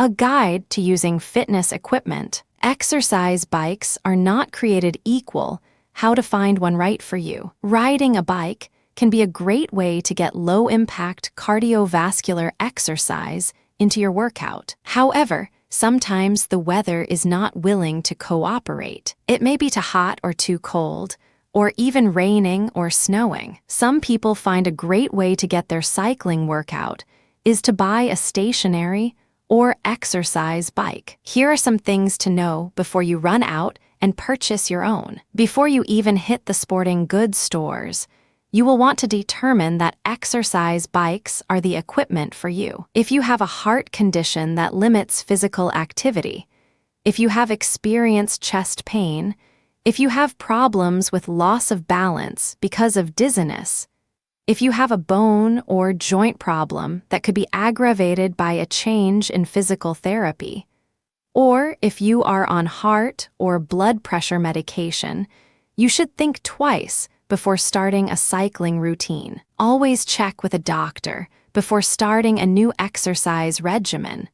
A guide to using fitness equipment. Exercise bikes are not created equal. How to find one right for you. Riding a bike can be a great way to get low-impact cardiovascular exercise into your workout. However, sometimes the weather is not willing to cooperate. It may be too hot or too cold, or even raining or snowing. Some people find a great way to get their cycling workout is to buy a stationary or exercise bike. Here are some things to know before you run out and purchase your own. Before you even hit the sporting goods stores, you will want to determine that exercise bikes are the equipment for you. If you have a heart condition that limits physical activity, if you have experienced chest pain, if you have problems with loss of balance because of dizziness, if you have a bone or joint problem that could be aggravated by a change in physical therapy, or if you are on heart or blood pressure medication, you should think twice before starting a cycling routine. Always check with a doctor before starting a new exercise regimen,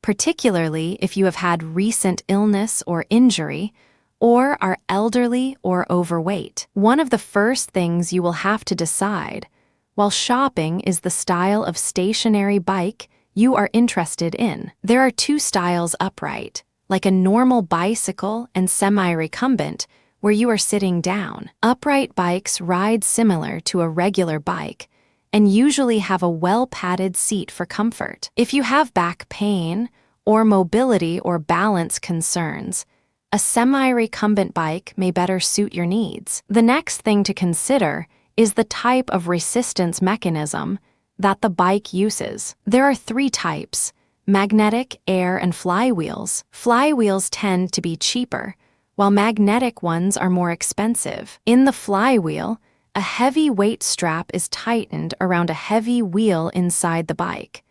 particularly if you have had recent illness or injury, or are elderly or overweight. One of the first things you will have to decide while shopping is the style of stationary bike you are interested in. There are two styles: upright, like a normal bicycle, and semi-recumbent, where you are sitting down. Upright bikes ride similar to a regular bike and usually have a well-padded seat for comfort. If you have back pain or mobility or balance concerns, a semi-recumbent bike may better suit your needs. The next thing to consider is the type of resistance mechanism that the bike uses. There are three types: magnetic, air, and flywheels. Flywheels tend to be cheaper, while magnetic ones are more expensive. In the flywheel, a heavy weight strap is tightened around a heavy wheel inside the bike,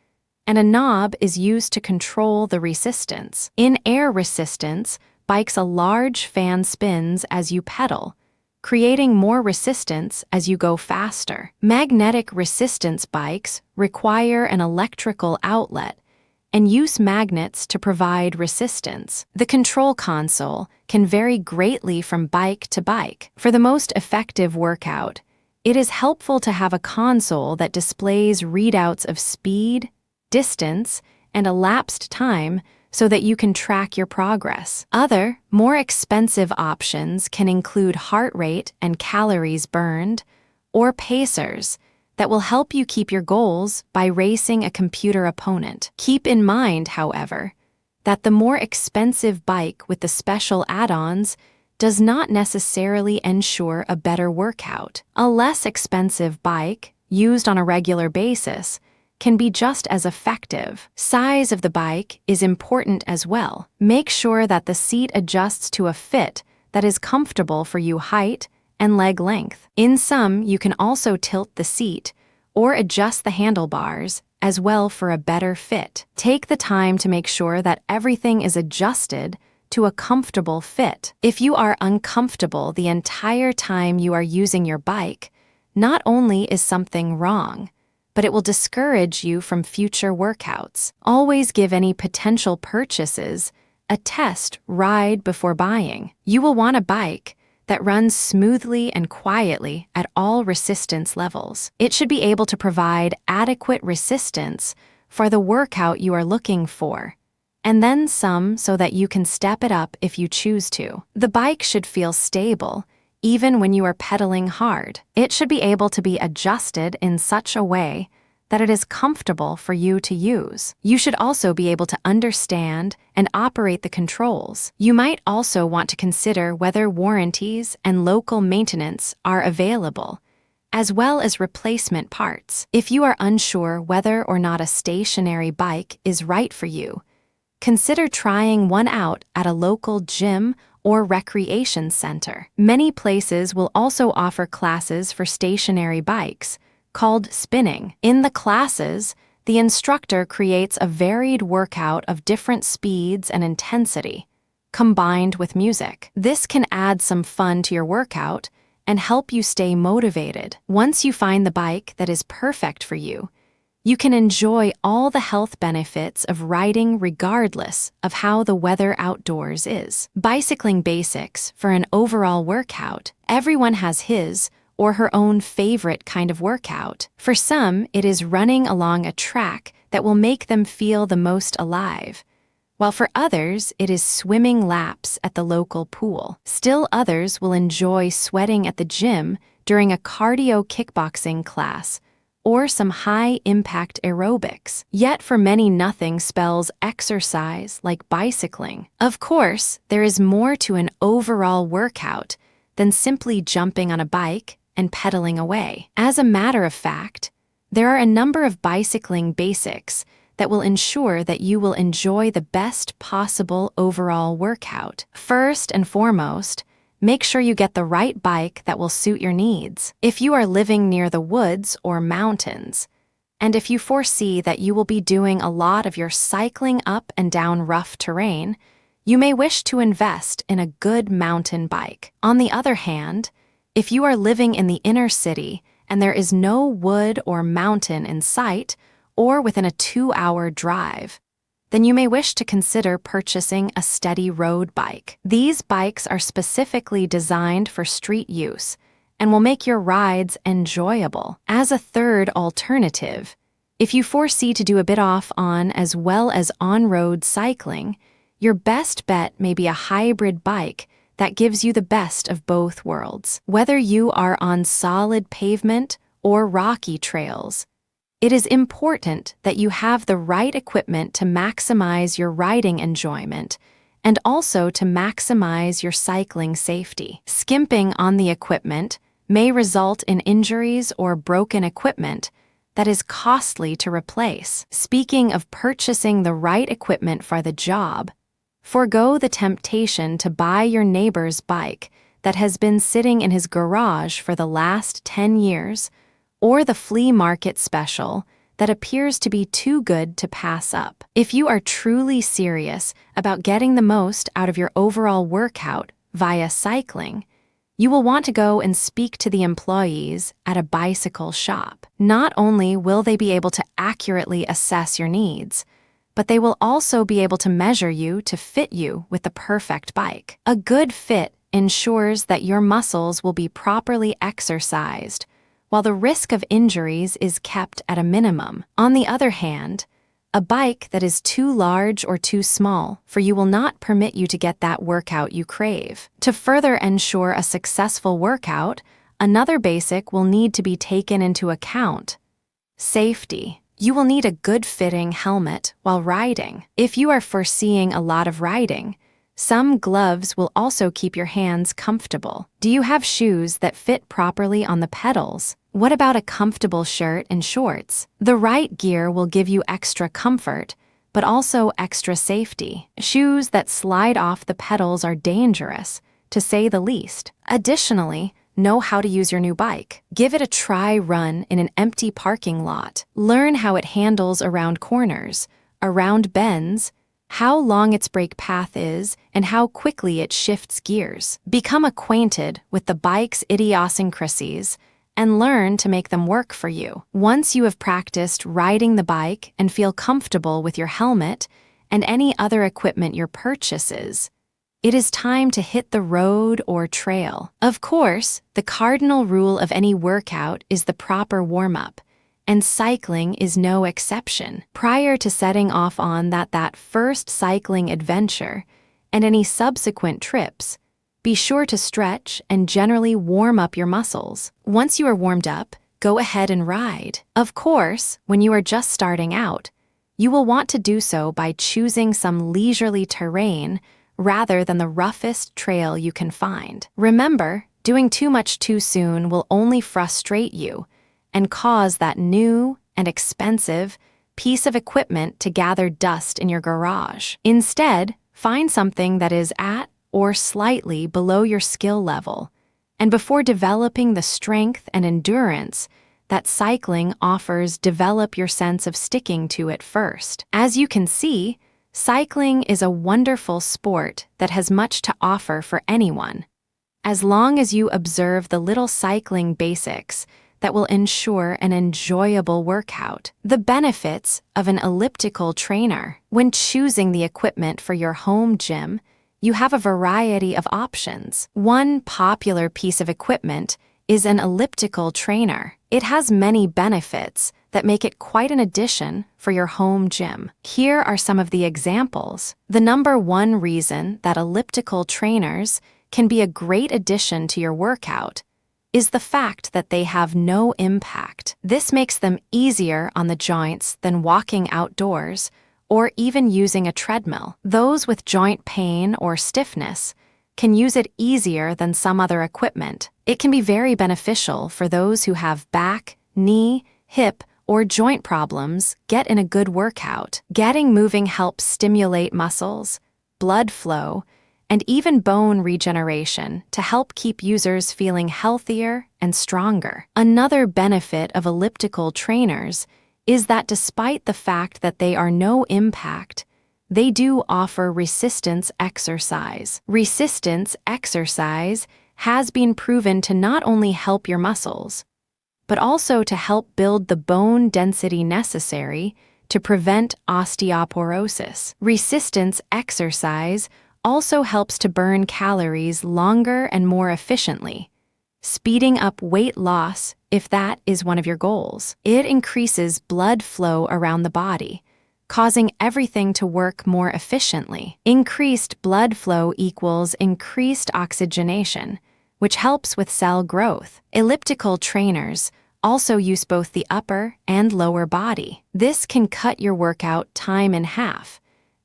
and a knob is used to control the resistance. In air resistance, bikes, a large fan spins as you pedal, creating more resistance as you go faster. Magnetic resistance bikes require an electrical outlet and use magnets to provide resistance. The control console can vary greatly from bike to bike. For the most effective workout, it is helpful to have a console that displays readouts of speed, distance, and elapsed time so that you can track your progress. Other, more expensive options can include heart rate and calories burned, or pacers that will help you keep your goals by racing a computer opponent. Keep in mind, however, that the more expensive bike with the special add-ons does not necessarily ensure a better workout. A less expensive bike, used on a regular basis, can be just as effective. Size of the bike is important as well. Make sure that the seat adjusts to a fit that is comfortable for you, height and leg length. In some, you can also tilt the seat or adjust the handlebars as well for a better fit. Take the time to make sure that everything is adjusted to a comfortable fit. If you are uncomfortable the entire time you are using your bike, not only is something wrong, but it will discourage you from future workouts. Always give any potential purchases a test ride before buying. You will want a bike that runs smoothly and quietly at all resistance levels. It should be able to provide adequate resistance for the workout you are looking for, and then some so that you can step it up if you choose to. The bike should feel stable even when you are pedaling hard. It should be able to be adjusted in such a way that it is comfortable for you to use. You should also be able to understand and operate the controls. You might also want to consider whether warranties and local maintenance are available, as well as replacement parts. If you are unsure whether or not a stationary bike is right for you, consider trying one out at a local gym or recreation center. Many places will also offer classes for stationary bikes, called spinning. In the classes, the instructor creates a varied workout of different speeds and intensity, combined with music. This can add some fun to your workout and help you stay motivated. Once you find the bike that is perfect for you, You can enjoy all the health benefits of riding regardless of how the weather outdoors is. Bicycling basics for an overall workout. Everyone has his or her own favorite kind of workout. For some, it is running along a track that will make them feel the most alive, while for others, it is swimming laps at the local pool. Still others will enjoy sweating at the gym during a cardio kickboxing class or some high-impact aerobics. Yet for many, nothing spells exercise like bicycling. Of course, there is more to an overall workout than simply jumping on a bike and pedaling away. As a matter of fact, there are a number of bicycling basics that will ensure that you will enjoy the best possible overall workout. First and foremost, make sure you get the right bike that will suit your needs. If you are living near the woods or mountains, and if you foresee that you will be doing a lot of your cycling up and down rough terrain, you may wish to invest in a good mountain bike. On the other hand, if you are living in the inner city and there is no wood or mountain in sight or within a 2-hour drive, then you may wish to consider purchasing a steady road bike. These bikes are specifically designed for street use and will make your rides enjoyable. As a third alternative, if you foresee to do a bit off-on as well as on-road cycling, your best bet may be a hybrid bike that gives you the best of both worlds. Whether you are on solid pavement or rocky trails, it is important that you have the right equipment to maximize your riding enjoyment and also to maximize your cycling safety. Skimping on the equipment may result in injuries or broken equipment that is costly to replace. Speaking of purchasing the right equipment for the job, forego the temptation to buy your neighbor's bike that has been sitting in his garage for the last 10 years, or the flea market special that appears to be too good to pass up. If you are truly serious about getting the most out of your overall workout via cycling, you will want to go and speak to the employees at a bicycle shop. Not only will they be able to accurately assess your needs, but they will also be able to measure you to fit you with the perfect bike. A good fit ensures that your muscles will be properly exercised, while the risk of injuries is kept at a minimum. On the other hand, a bike that is too large or too small for you will not permit you to get that workout you crave. To further ensure a successful workout, another basic will need to be taken into account: safety. You will need a good-fitting helmet while riding. If you are foreseeing a lot of riding, some gloves will also keep your hands comfortable. Do you have shoes that fit properly on the pedals? What about a comfortable shirt and shorts? The right gear will give you extra comfort, but also extra safety. Shoes that slide off the pedals are dangerous, to say the least. Additionally, know how to use your new bike. Give it a try run in an empty parking lot. Learn how it handles around corners, around bends, how long its brake path is, and how quickly it shifts gears. Become acquainted with the bike's idiosyncrasies and learn to make them work for you. Once you have practiced riding the bike and feel comfortable with your helmet and any other equipment your purchases, it is time to hit the road or trail. Of course, the cardinal rule of any workout is the proper warm-up, and cycling is no exception. Prior to setting off on that first cycling adventure and any subsequent trips, be sure to stretch and generally warm up your muscles. Once you are warmed up, go ahead and ride. Of course, when you are just starting out, you will want to do so by choosing some leisurely terrain rather than the roughest trail you can find. Remember, doing too much too soon will only frustrate you and cause that new and expensive piece of equipment to gather dust in your garage. Instead, find something that is at or slightly below your skill level, and before developing the strength and endurance that cycling offers, develop your sense of sticking to it first. As you can see, cycling is a wonderful sport that has much to offer for anyone. As long as you observe the little cycling basics that will ensure an enjoyable workout. The benefits of an elliptical trainer. When choosing the equipment for your home gym, you have a variety of options. One popular piece of equipment is an elliptical trainer. It has many benefits that make it quite an addition for your home gym. Here are some of the examples. The number one reason that elliptical trainers can be a great addition to your workout is the fact that they have no impact. This makes them easier on the joints than walking outdoors or even using a treadmill. Those with joint pain or stiffness can use it easier than some other equipment. It can be very beneficial for those who have back, knee, hip, or joint problems. Get in a good workout. Getting moving helps stimulate muscles, blood flow, and even bone regeneration to help keep users feeling healthier and stronger. Another benefit of elliptical trainers is that despite the fact that they are no impact, they do offer resistance exercise. Resistance exercise has been proven to not only help your muscles, but also to help build the bone density necessary to prevent osteoporosis. Resistance exercise also helps to burn calories longer and more efficiently, speeding up weight loss if that is one of your goals. It increases blood flow around the body, causing everything to work more efficiently. Increased blood flow equals increased oxygenation, which helps with cell growth. Elliptical trainers also use both the upper and lower body. This can cut your workout time in half,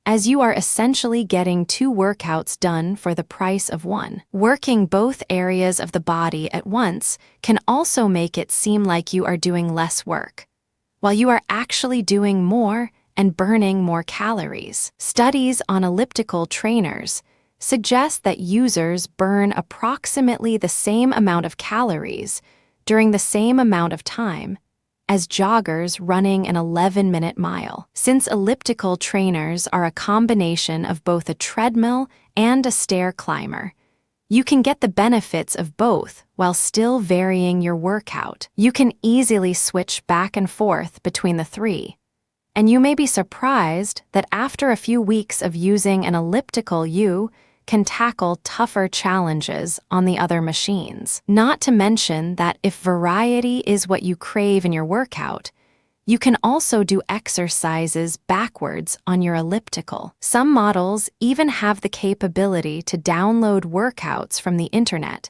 as you are essentially getting 2 workouts done for the price of one. Working both areas of the body at once can also make it seem like you are doing less work, while you are actually doing more and burning more calories. Studies on elliptical trainers suggest that users burn approximately the same amount of calories during the same amount of time as joggers running an 11-minute mile. Since elliptical trainers are a combination of both a treadmill and a stair climber, you can get the benefits of both while still varying your workout. You can easily switch back and forth between the three, and you may be surprised that after a few weeks of using an elliptical, you can tackle tougher challenges on the other machines. Not to mention that if variety is what you crave in your workout, you can also do exercises backwards on your elliptical. Some models even have the capability to download workouts from the internet,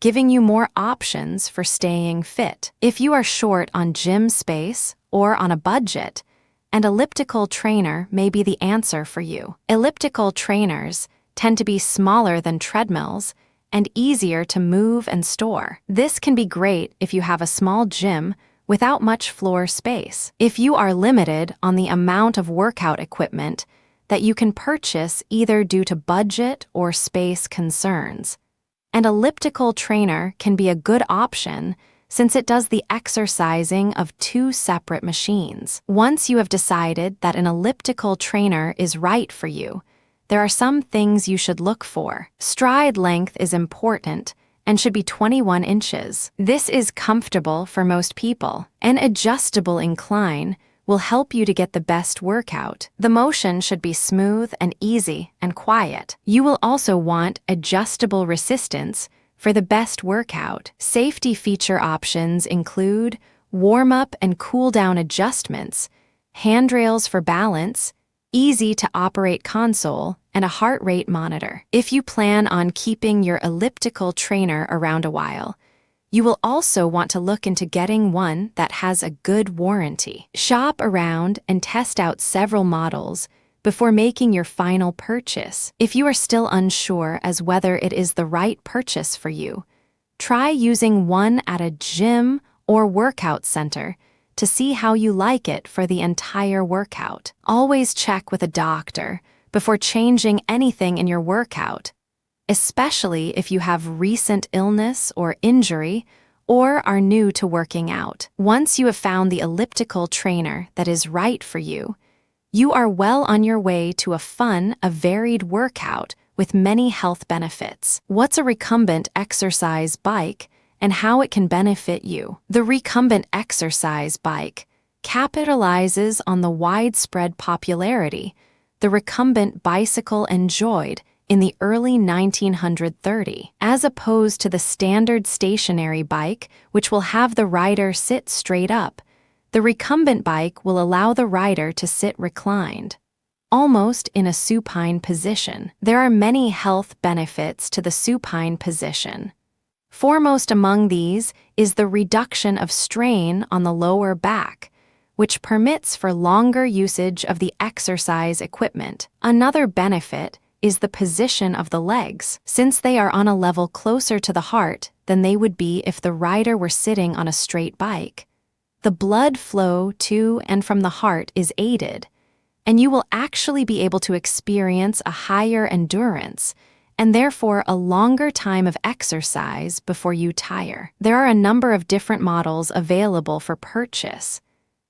giving you more options for staying fit. If you are short on gym space or on a budget, an elliptical trainer may be the answer for you. Elliptical trainers tend to be smaller than treadmills and easier to move and store. This can be great if you have a small gym without much floor space. If you are limited on the amount of workout equipment that you can purchase either due to budget or space concerns, an elliptical trainer can be a good option since it does the exercising of 2 separate machines. Once you have decided that an elliptical trainer is right for you, there are some things you should look for. Stride length is important and should be 21 inches. This is comfortable for most people. An adjustable incline will help you to get the best workout. The motion should be smooth and easy and quiet. You will also want adjustable resistance for the best workout. Safety feature options include warm-up and cool-down adjustments, handrails for balance, easy-to-operate console, and a heart rate monitor. If you plan on keeping your elliptical trainer around a while, you will also want to look into getting one that has a good warranty. Shop around and test out several models before making your final purchase. If you are still unsure as whether it is the right purchase for you, try using one at a gym or workout center to see how you like it for the entire workout. Always check with a doctor before changing anything in your workout, especially if you have recent illness or injury or are new to working out. Once you have found the elliptical trainer that is right for you, you are well on your way to a varied workout with many health benefits. What's a recumbent exercise bike, and how it can benefit you. The recumbent exercise bike capitalizes on the widespread popularity the recumbent bicycle enjoyed in the early 1930s, as opposed to the standard stationary bike, which will have the rider sit straight up. The recumbent bike will allow the rider to sit reclined, almost in a supine position. There are many health benefits to the supine position. Foremost among these is the reduction of strain on the lower back, which permits for longer usage of the exercise equipment. Another benefit is the position of the legs, since they are on a level closer to the heart than they would be if the rider were sitting on a straight bike. The blood flow to and from the heart is aided, and you will actually be able to experience a higher endurance and therefore a longer time of exercise before you tire. There are a number of different models available for purchase,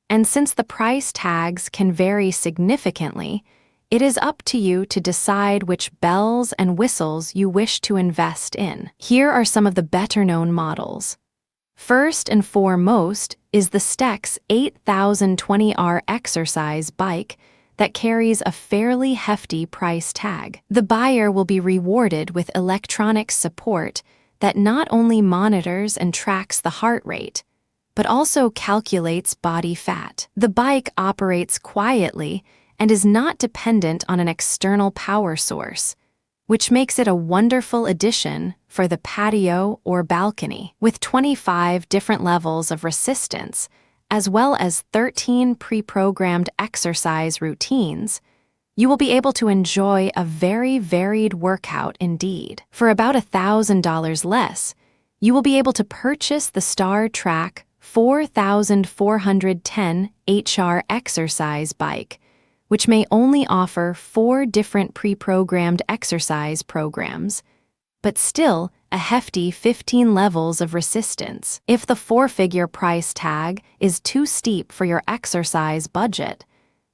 and since the price tags can vary significantly, it is up to you to decide which bells and whistles you wish to invest in. Here are some of the better-known models. First and foremost is the Stex 8020R exercise bike that carries a fairly hefty price tag. The buyer will be rewarded with electronic support that not only monitors and tracks the heart rate, but also calculates body fat. The bike operates quietly and is not dependent on an external power source, which makes it a wonderful addition for the patio or balcony. With 25 different levels of resistance, as well as 13 pre-programmed exercise routines, you will be able to enjoy a very varied workout indeed. For about $1,000 less, you will be able to purchase the Star Track 4410 HR exercise bike, which may only offer 4 different pre-programmed exercise programs, but still a hefty 15 levels of resistance. If the 4-figure price tag is too steep for your exercise budget,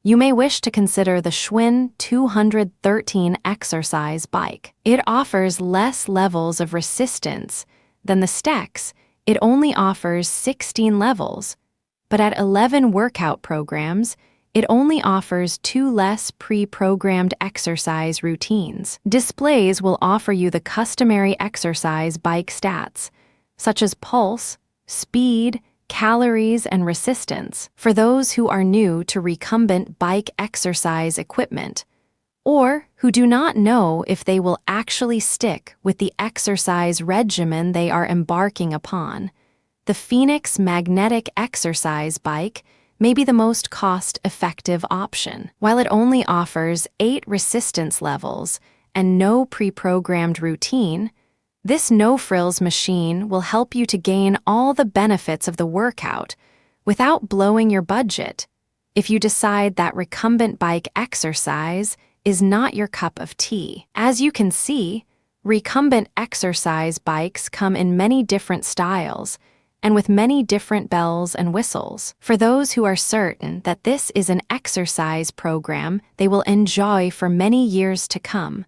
you may wish to consider the Schwinn 213 exercise bike. It offers less levels of resistance than the Stex. It only offers 16 levels, but at 11 workout programs, it only offers 2 less pre-programmed exercise routines. Displays will offer you the customary exercise bike stats, such as pulse, speed, calories, and resistance for those who are new to recumbent bike exercise equipment, or who do not know if they will actually stick with the exercise regimen they are embarking upon. The Phoenix Magnetic Exercise Bike may be the most cost-effective option. While it only offers 8 resistance levels and no pre-programmed routine, this no-frills machine will help you to gain all the benefits of the workout without blowing your budget if you decide that recumbent bike exercise is not your cup of tea. As you can see, recumbent exercise bikes come in many different styles and with many different bells and whistles. For those who are certain that this is an exercise program they will enjoy for many years to come,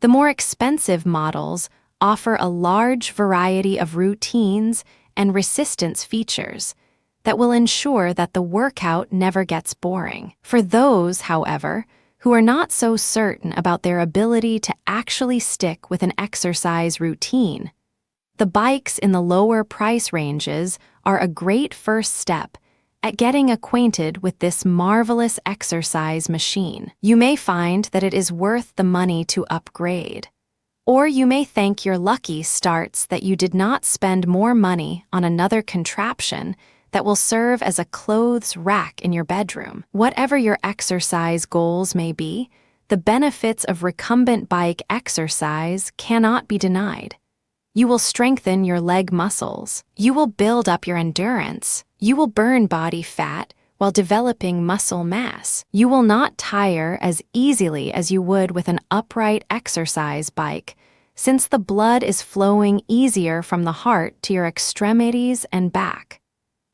the more expensive models offer a large variety of routines and resistance features that will ensure that the workout never gets boring. For those, however, who are not so certain about their ability to actually stick with an exercise routine, the bikes in the lower price ranges are a great first step at getting acquainted with this marvelous exercise machine. You may find that it is worth the money to upgrade, or you may thank your lucky stars that you did not spend more money on another contraption that will serve as a clothes rack in your bedroom. Whatever your exercise goals may be, the benefits of recumbent bike exercise cannot be denied. You will strengthen your leg muscles. You will build up your endurance. You will burn body fat while developing muscle mass. You will not tire as easily as you would with an upright exercise bike, since the blood is flowing easier from the heart to your extremities and back,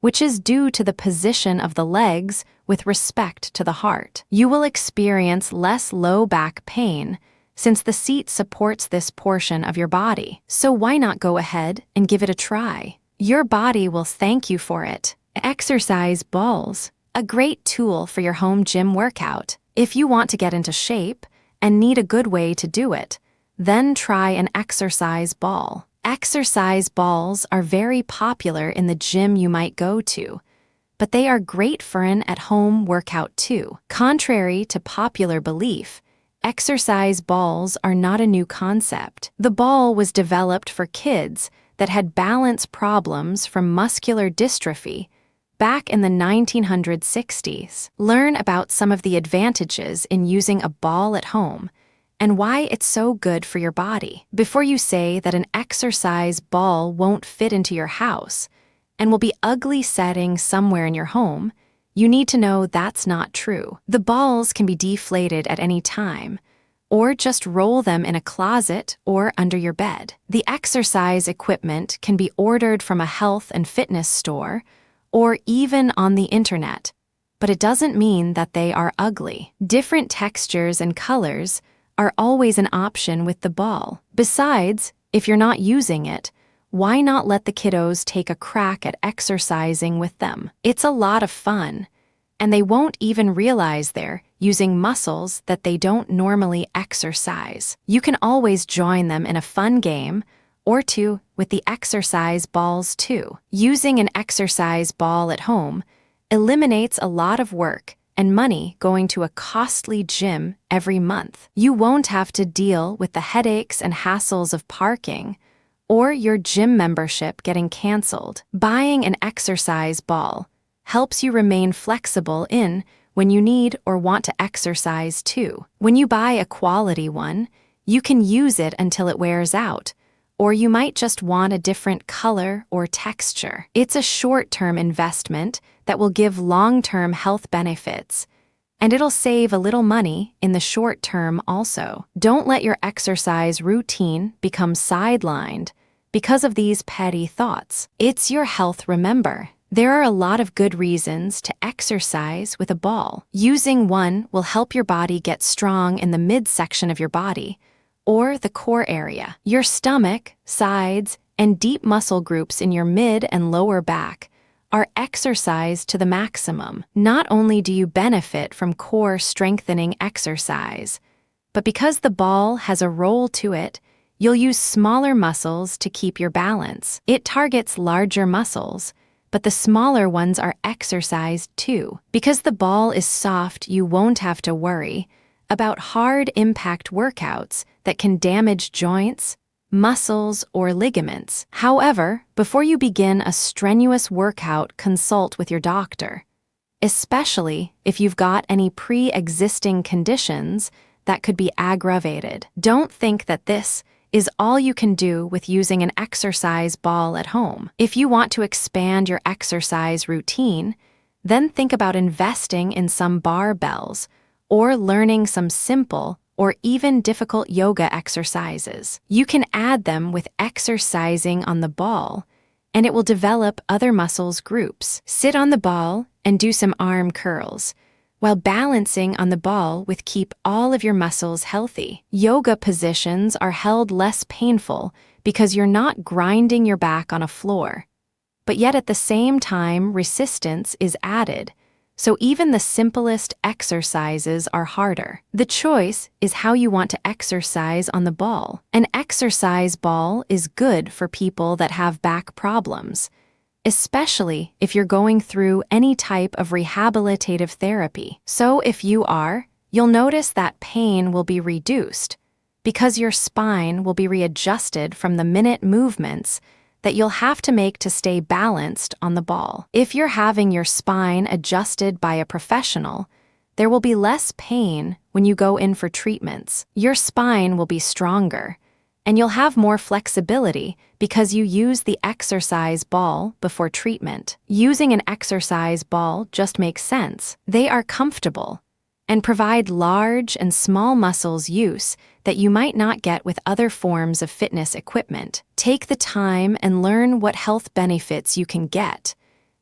which is due to the position of the legs with respect to the heart. You will experience less low back pain since the seat supports this portion of your body. So why not go ahead and give it a try? Your body will thank you for it. Exercise balls, a great tool for your home gym workout. If you want to get into shape and need a good way to do it, then try an exercise ball. Exercise balls are very popular in the gym you might go to, but they are great for an at-home workout too. Contrary to popular belief, exercise balls are not a new concept. The ball was developed for kids that had balance problems from muscular dystrophy back in the 1960s. Learn about some of the advantages in using a ball at home and why it's so good for your body. Before you say that an exercise ball won't fit into your house and will be ugly setting somewhere in your home, you need to know that's not true. The balls can be deflated at any time, or just roll them in a closet or under your bed. The exercise equipment can be ordered from a health and fitness store or even on the internet, but it doesn't mean that they are ugly. Different textures and colors are always an option with the ball. Besides, if you're not using it, why not let the kiddos take a crack at exercising with them? It's a lot of fun, and they won't even realize they're using muscles that they don't normally exercise. You can always join them in a fun game or two with the exercise balls too. Using an exercise ball at home eliminates a lot of work and money going to a costly gym every month. You won't have to deal with the headaches and hassles of parking or your gym membership getting canceled. Buying an exercise ball helps you remain flexible in when you need or want to exercise too. When you buy a quality one, you can use it until it wears out, or you might just want a different color or texture. It's a short-term investment that will give long-term health benefits, and it'll save a little money in the short term also. Don't let your exercise routine become sidelined because of these petty thoughts. It's your health, remember. There are a lot of good reasons to exercise with a ball. Using one will help your body get strong in the midsection of your body, or the core area. Your stomach, sides, and deep muscle groups in your mid and lower back are exercised to the maximum. Not only do you benefit from core strengthening exercise, but because the ball has a roll to it, you'll use smaller muscles to keep your balance. It targets larger muscles, but the smaller ones are exercised too. Because the ball is soft, you won't have to worry about hard impact workouts that can damage joints, muscles, or ligaments. However, before you begin a strenuous workout, consult with your doctor, especially if you've got any pre-existing conditions that could be aggravated. Don't think that this is all you can do with using an exercise ball at home. If you want to expand your exercise routine, then think about investing in some barbells or learning some simple or even difficult yoga exercises. You can add them with exercising on the ball, and it will develop other muscles groups. Sit on the ball and do some arm curls, while balancing on the ball with keep all of your muscles healthy. Yoga positions are held less painful because you're not grinding your back on a floor, but yet at the same time resistance is added, so even the simplest exercises are harder. The choice is how you want to exercise on the ball. An exercise ball is good for people that have back problems, especially if you're going through any type of rehabilitative therapy. So if you are, you'll notice that pain will be reduced because your spine will be readjusted from the minute movements that you'll have to make to stay balanced on the ball. If you're having your spine adjusted by a professional, there will be less pain when you go in for treatments. Your spine will be stronger, and you'll have more flexibility because you use the exercise ball before treatment. Using an exercise ball just makes sense. They are comfortable and provide large and small muscles use that you might not get with other forms of fitness equipment. Take the time and learn what health benefits you can get.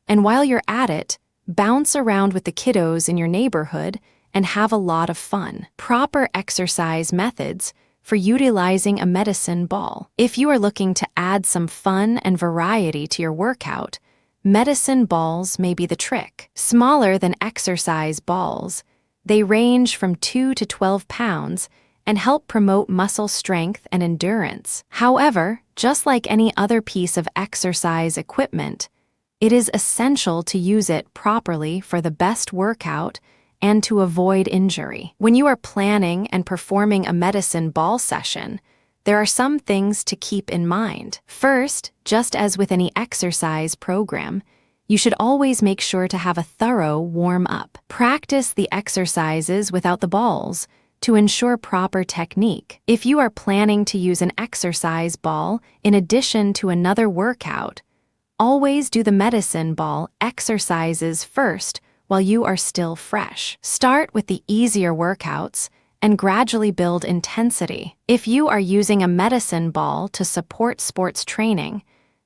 And while you're at it, bounce around with the kiddos in your neighborhood and have a lot of fun. Proper exercise methods for utilizing a medicine ball. If you are looking to add some fun and variety to your workout, medicine balls may be the trick. Smaller than exercise balls, they range from 2 to 12 pounds and help promote muscle strength and endurance. However, just like any other piece of exercise equipment, it is essential to use it properly for the best workout and to avoid injury. When you are planning and performing a medicine ball session, there are some things to keep in mind. First, just as with any exercise program, you should always make sure to have a thorough warm-up. Practice the exercises without the balls to ensure proper technique. If you are planning to use an exercise ball in addition to another workout, always do the medicine ball exercises first while you are still fresh. Start with the easier workouts and gradually build intensity. If you are using a medicine ball to support sports training,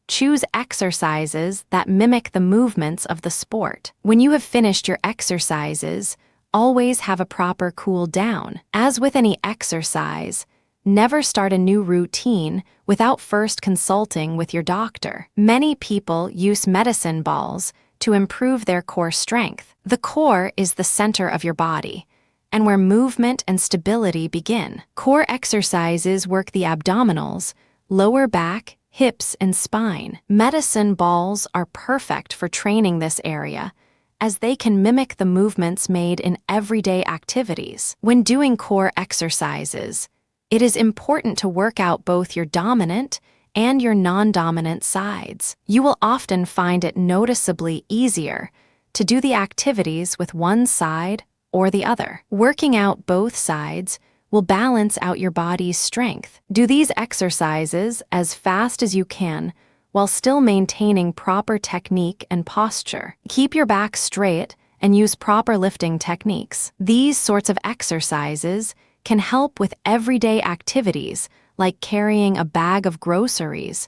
choose exercises that mimic the movements of the sport. When you have finished your exercises, always have a proper cool down. As with any exercise, never start a new routine without first consulting with your doctor. Many people use medicine balls to improve their core strength. The core is the center of your body, and where movement and stability begin. Core exercises work the abdominals, lower back, hips, and spine. Medicine balls are perfect for training this area, as they can mimic the movements made in everyday activities. When doing core exercises, it is important to work out both your dominant and your non-dominant sides. You will often find it noticeably easier to do the activities with one side or the other. Working out both sides will balance out your body's strength. Do these exercises as fast as you can while still maintaining proper technique and posture. Keep your back straight and use proper lifting techniques. These sorts of exercises can help with everyday activities like carrying a bag of groceries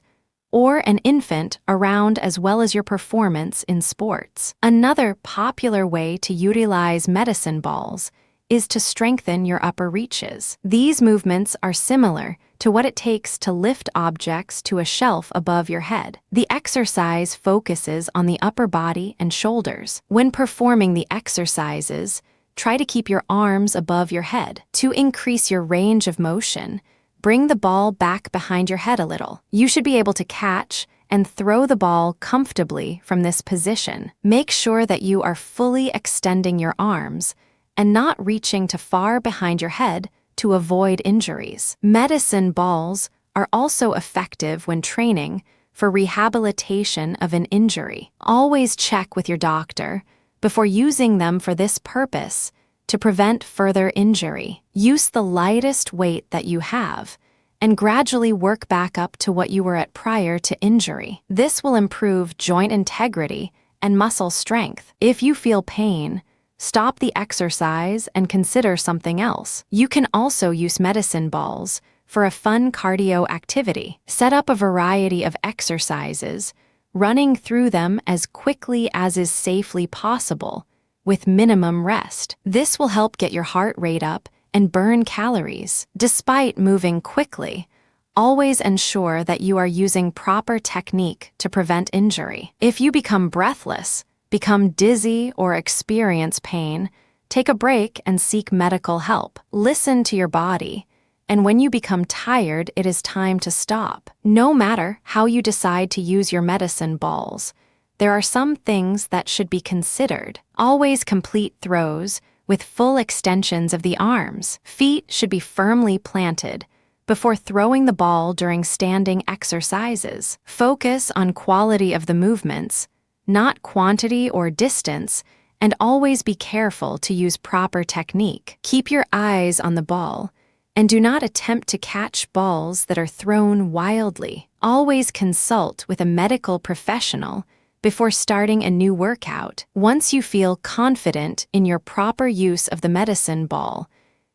or an infant around, as well as your performance in sports. Another popular way to utilize medicine balls is to strengthen your upper reaches. These movements are similar to what it takes to lift objects to a shelf above your head. The exercise focuses on the upper body and shoulders. When performing the exercises, try to keep your arms above your head. To increase your range of motion, bring the ball back behind your head a little. You should be able to catch and throw the ball comfortably from this position. Make sure that you are fully extending your arms and not reaching too far behind your head to avoid injuries. Medicine balls are also effective when training for rehabilitation of an injury. Always check with your doctor before using them for this purpose to prevent further injury. Use the lightest weight that you have and gradually work back up to what you were at prior to injury. This will improve joint integrity and muscle strength. If you feel pain, stop the exercise and consider something else. You can also use medicine balls for a fun cardio activity. Set up a variety of exercises, running through them as quickly as is safely possible, with minimum rest. This will help get your heart rate up and burn calories. Despite moving quickly, always ensure that you are using proper technique to prevent injury. If you become breathless, become dizzy, or experience pain, take a break and seek medical help. Listen to your body, and when you become tired, it is time to stop. No matter how you decide to use your medicine balls, there are some things that should be considered. Always complete throws with full extensions of the arms. Feet should be firmly planted before throwing the ball during standing exercises. Focus on quality of the movements, not quantity or distance, and always be careful to use proper technique. Keep your eyes on the ball, and do not attempt to catch balls that are thrown wildly. Always consult with a medical professional before starting a new workout. Once you feel confident in your proper use of the medicine ball,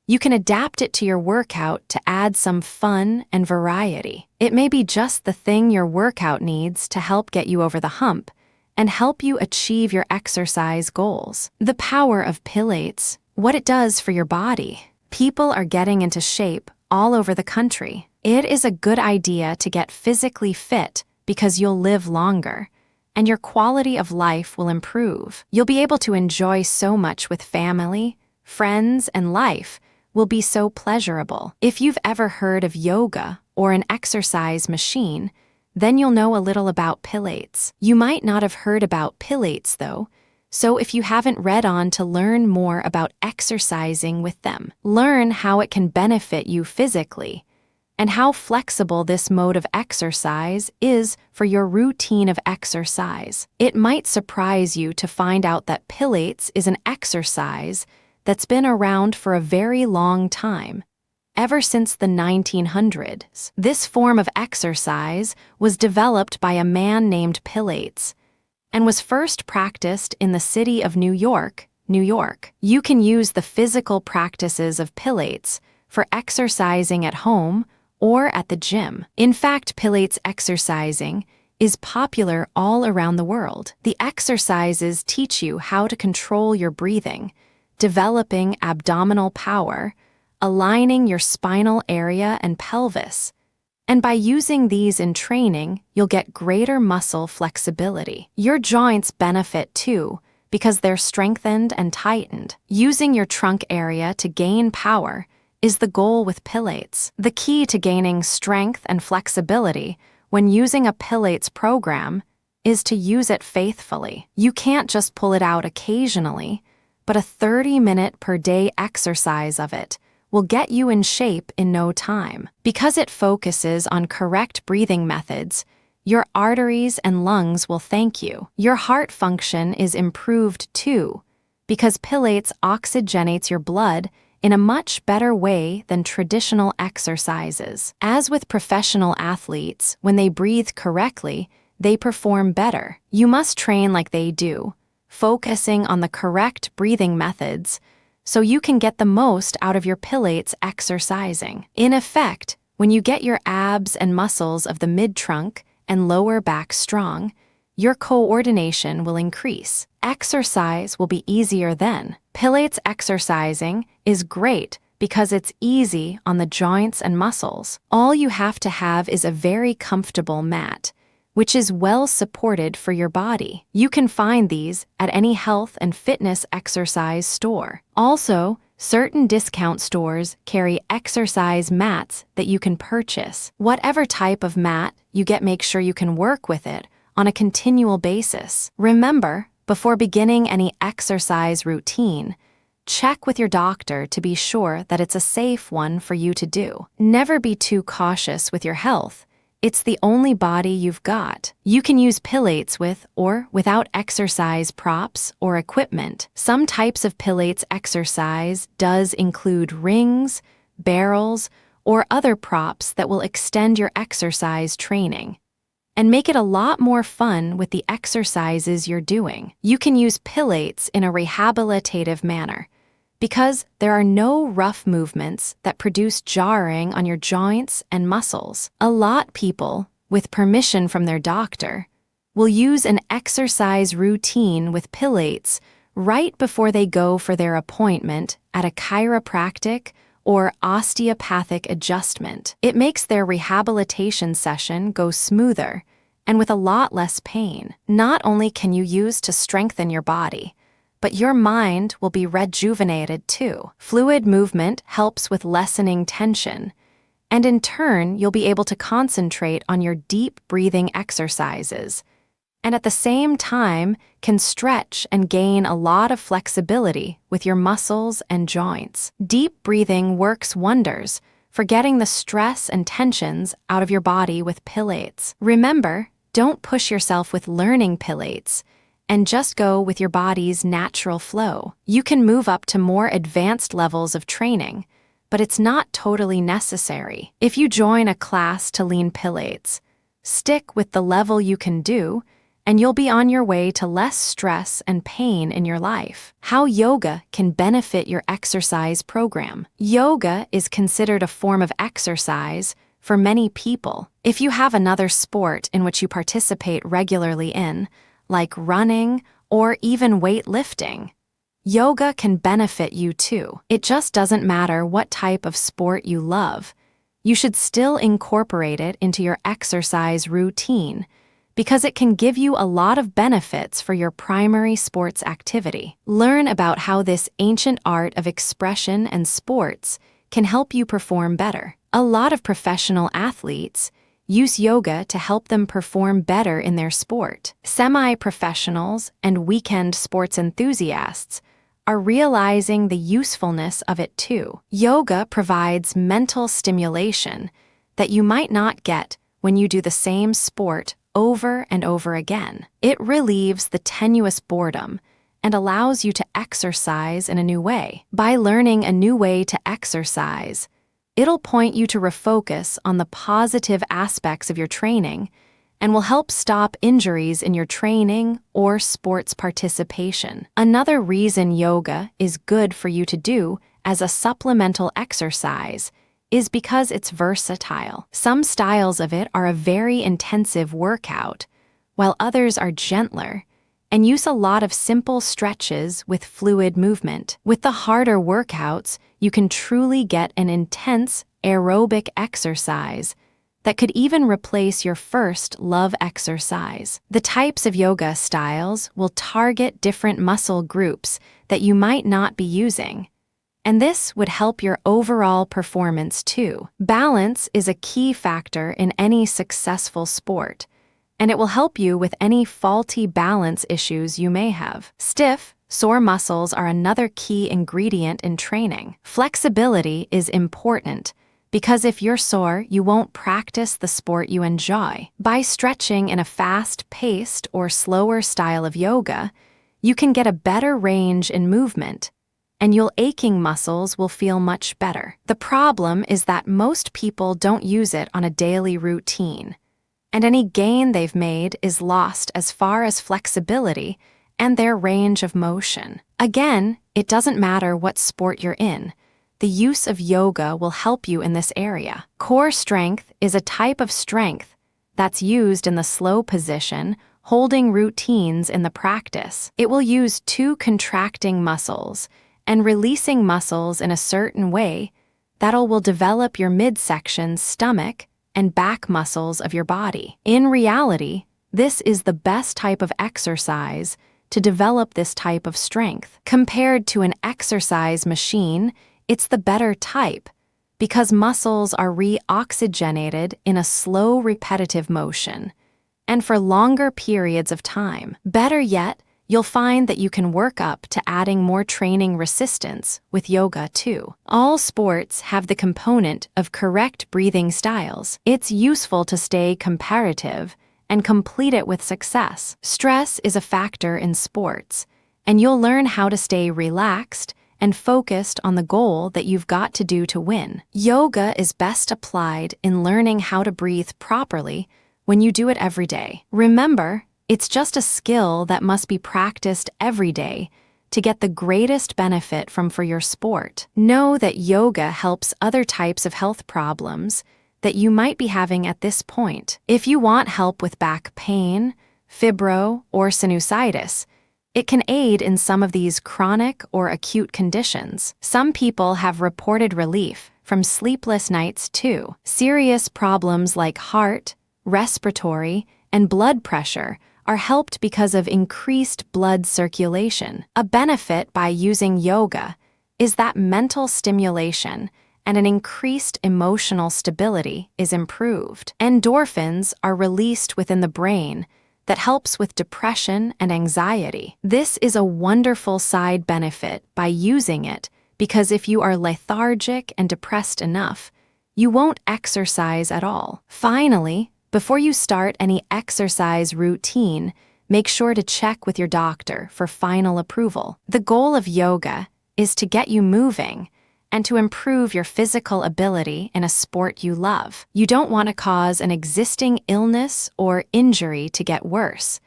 you can adapt it to your workout to add some fun and variety. It may be just the thing your workout needs to help get you over the hump and help you achieve your exercise goals. The power of Pilates What it does for your body. People are getting into shape all over the country. It is a good idea to get physically fit because you'll live longer, and your quality of life will improve. You'll be able to enjoy so much with family, friends, and life will be so pleasurable. If you've ever heard of yoga or an exercise machine, then you'll know a little about Pilates. You might not have heard about Pilates though, so if you haven't read on to learn more about exercising with them, learn how it can benefit you physically and how flexible this mode of exercise is for your routine of exercise. It might surprise you to find out that Pilates is an exercise that's been around for a very long time. Ever since the 1900s, this form of exercise was developed by a man named Pilates and was first practiced in the city of New York, New York. You can use the physical practices of Pilates for exercising at home or at the gym. In fact, Pilates exercising is popular all around the world. The exercises teach you how to control your breathing, developing abdominal power, aligning your spinal area and pelvis. And by using these in training, you'll get greater muscle flexibility. Your joints benefit too because they're strengthened and tightened. Using your trunk area to gain power is the goal with Pilates. The key to gaining strength and flexibility when using a Pilates program is to use it faithfully. You can't just pull it out occasionally, but a 30-minute per day exercise of it will get you in shape in no time. Because it focuses on correct breathing methods, your arteries and lungs will thank you. Your heart function is improved too, because Pilates oxygenates your blood in a much better way than traditional exercises. As with professional athletes, when they breathe correctly, they perform better. You must train like they do, focusing on the correct breathing methods so you can get the most out of your Pilates exercising. In effect, when you get your abs and muscles of the mid-trunk and lower back strong, your coordination will increase. Exercise will be easier then. Pilates exercising is great because it's easy on the joints and muscles. All you have to have is a very comfortable mat, which is well supported for your body. You can find these at any health and fitness exercise store. Also, certain discount stores carry exercise mats that you can purchase. Whatever type of mat you get, make sure you can work with it on a continual basis. Remember, before beginning any exercise routine, check with your doctor to be sure that it's a safe one for you to do. Never be too cautious with your health. It's the only body you've got. You can use Pilates with or without exercise props or equipment. Some types of Pilates exercise does include rings, barrels, or other props that will extend your exercise training and make it a lot more fun with the exercises you're doing. You can use Pilates in a rehabilitative manner because there are no rough movements that produce jarring on your joints and muscles. A lot of people, with permission from their doctor, will use an exercise routine with Pilates right before they go for their appointment at a chiropractic or osteopathic adjustment. It makes their rehabilitation session go smoother and with a lot less pain. Not only can you use to strengthen your body, but your mind will be rejuvenated too. Fluid movement helps with lessening tension, and in turn, you'll be able to concentrate on your deep breathing exercises, and at the same time can stretch and gain a lot of flexibility with your muscles and joints. Deep breathing works wonders for getting the stress and tensions out of your body with Pilates. Remember, don't push yourself with learning Pilates, and just go with your body's natural flow. You can move up to more advanced levels of training, but it's not totally necessary. If you join a class to learn Pilates, stick with the level you can do, and you'll be on your way to less stress and pain in your life. How yoga can benefit your exercise program. Yoga is considered a form of exercise for many people. If you have another sport in which you participate regularly in, like running or even weightlifting, Yoga can benefit you too. It just doesn't matter what type of sport you love. You should still incorporate it into your exercise routine because it can give you a lot of benefits for your primary sports activity. Learn about how this ancient art of expression and sports can help you perform better. A lot of professional athletes use yoga to help them perform better in their sport. Semi-professionals and weekend sports enthusiasts are realizing the usefulness of it too. Yoga provides mental stimulation that you might not get when you do the same sport over and over again. It relieves the tenuous boredom and allows you to exercise in a new way. By learning a new way to exercise, it'll point you to refocus on the positive aspects of your training and will help stop injuries in your training or sports participation. Another reason yoga is good for you to do as a supplemental exercise is because it's versatile. Some styles of it are a very intensive workout, while others are gentler and use a lot of simple stretches with fluid movement. With the harder workouts, you can truly get an intense aerobic exercise that could even replace your first love exercise. The types of yoga styles will target different muscle groups that you might not be using, and this would help your overall performance too. Balance is a key factor in any successful sport, and it will help you with any faulty balance issues you may have. Stiff, sore muscles are another key ingredient in training. Flexibility is important because if you're sore, you won't practice the sport you enjoy. By stretching in a fast-paced or slower style of yoga, you can get a better range in movement, and your aching muscles will feel much better. The problem is that most people don't use it on a daily routine, and any gain they've made is lost as far as flexibility and their range of motion. Again, it doesn't matter what sport you're in. The use of yoga will help you in this area. Core strength is a type of strength that's used in the slow position, holding routines in the practice. It will use two contracting muscles and releasing muscles in a certain way that will develop your midsection, stomach, and back muscles of your body. In reality, this is the best type of exercise to develop this type of strength. Compared to an exercise machine, it's the better type because muscles are re-oxygenated in a slow, repetitive motion and for longer periods of time. Better yet, you'll find that you can work up to adding more training resistance with yoga too. All sports have the component of correct breathing styles. It's useful to stay comparative and complete it with success. Stress is a factor in sports, and you'll learn how to stay relaxed and focused on the goal that you've got to do to win. Yoga is best applied in learning how to breathe properly when you do it every day. Remember, it's just a skill that must be practiced every day to get the greatest benefit from for your sport. Know that yoga helps other types of health problems that you might be having at this point. If you want help with back pain, fibro, or sinusitis, it can aid in some of these chronic or acute conditions. Some people have reported relief from sleepless nights too. Serious problems like heart, respiratory, and blood pressure are helped because of increased blood circulation. A benefit by using yoga is that mental stimulation and an increased emotional stability is improved. Endorphins are released within the brain that helps with depression and anxiety. This is a wonderful side benefit by using it because if you are lethargic and depressed enough, you won't exercise at all. Finally, before you start any exercise routine, make sure to check with your doctor for final approval. The goal of yoga is to get you moving and to improve your physical ability in a sport you love. You don't want to cause an existing illness or injury to get worse,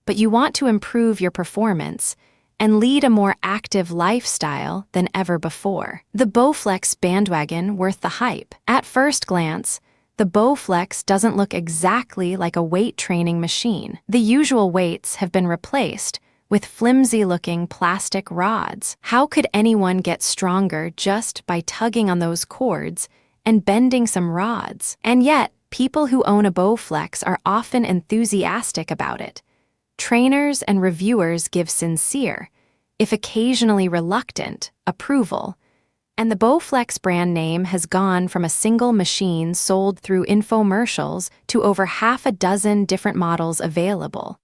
but you want to improve your performance and lead a more active lifestyle than ever before. The Bowflex bandwagon worth the hype. At first glance, the Bowflex doesn't look exactly like a weight training machine. The usual weights have been replaced with flimsy-looking plastic rods. How could anyone get stronger just by tugging on those cords and bending some rods? And yet, people who own a Bowflex are often enthusiastic about it. Trainers and reviewers give sincere, if occasionally reluctant, approval. And the Bowflex brand name has gone from a single machine sold through infomercials to over half a dozen different models available.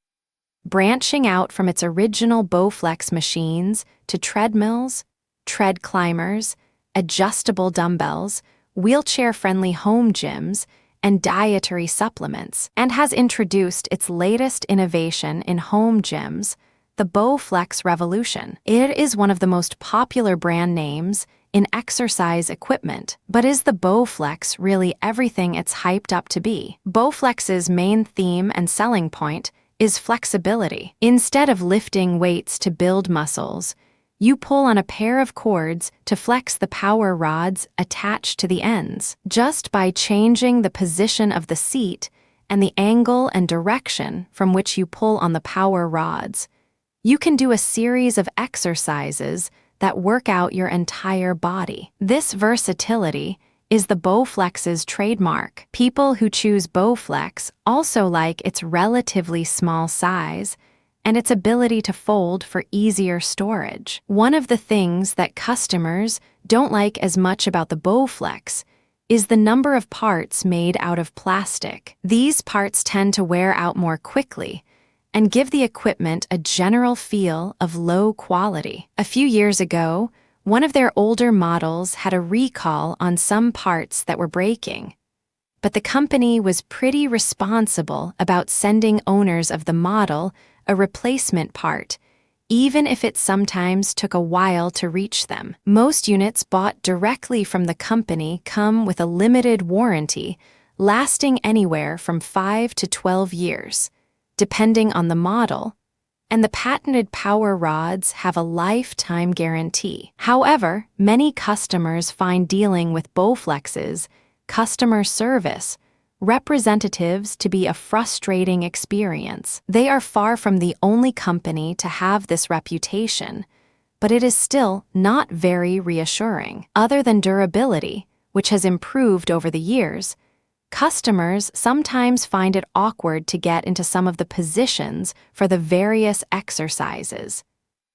Branching out from its original Bowflex machines to treadmills, tread climbers, adjustable dumbbells, wheelchair-friendly home gyms, and dietary supplements, and has introduced its latest innovation in home gyms, the Bowflex Revolution. It is one of the most popular brand names in exercise equipment, but is the Bowflex really everything it's hyped up to be? Bowflex's main theme and selling point is flexibility. Instead of lifting weights to build muscles, you pull on a pair of cords to flex the power rods attached to the ends. Just by changing the position of the seat and the angle and direction from which you pull on the power rods, you can do a series of exercises that work out your entire body. This versatility is the Bowflex's trademark. People who choose Bowflex also like its relatively small size and its ability to fold for easier storage. One of the things that customers don't like as much about the Bowflex is the number of parts made out of plastic. These parts tend to wear out more quickly and give the equipment a general feel of low quality. A few years ago, one of their older models had a recall on some parts that were breaking, but the company was pretty responsible about sending owners of the model a replacement part, even if it sometimes took a while to reach them. Most units bought directly from the company come with a limited warranty, lasting anywhere from 5 to 12 years, depending on the model, and the patented power rods have a lifetime guarantee. However, many customers find dealing with Bowflex's customer service representatives to be a frustrating experience. They are far from the only company to have this reputation, but it is still not very reassuring. Other than durability, which has improved over the years, customers sometimes find it awkward to get into some of the positions for the various exercises,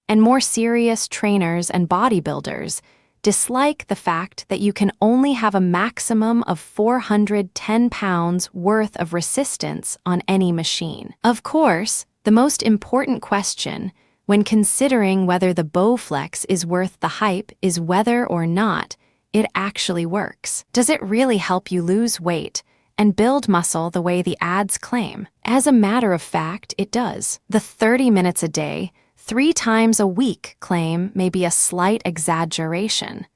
and more serious trainers and bodybuilders dislike the fact that you can only have a maximum of 410 pounds worth of resistance on any machine. Of course, the most important question when considering whether the Bowflex is worth the hype is whether or not it actually works. Does it really help you lose weight and build muscle the way the ads claim? As a matter of fact, it does. The 30 minutes a day, 3 times a week claim may be a slight exaggeration.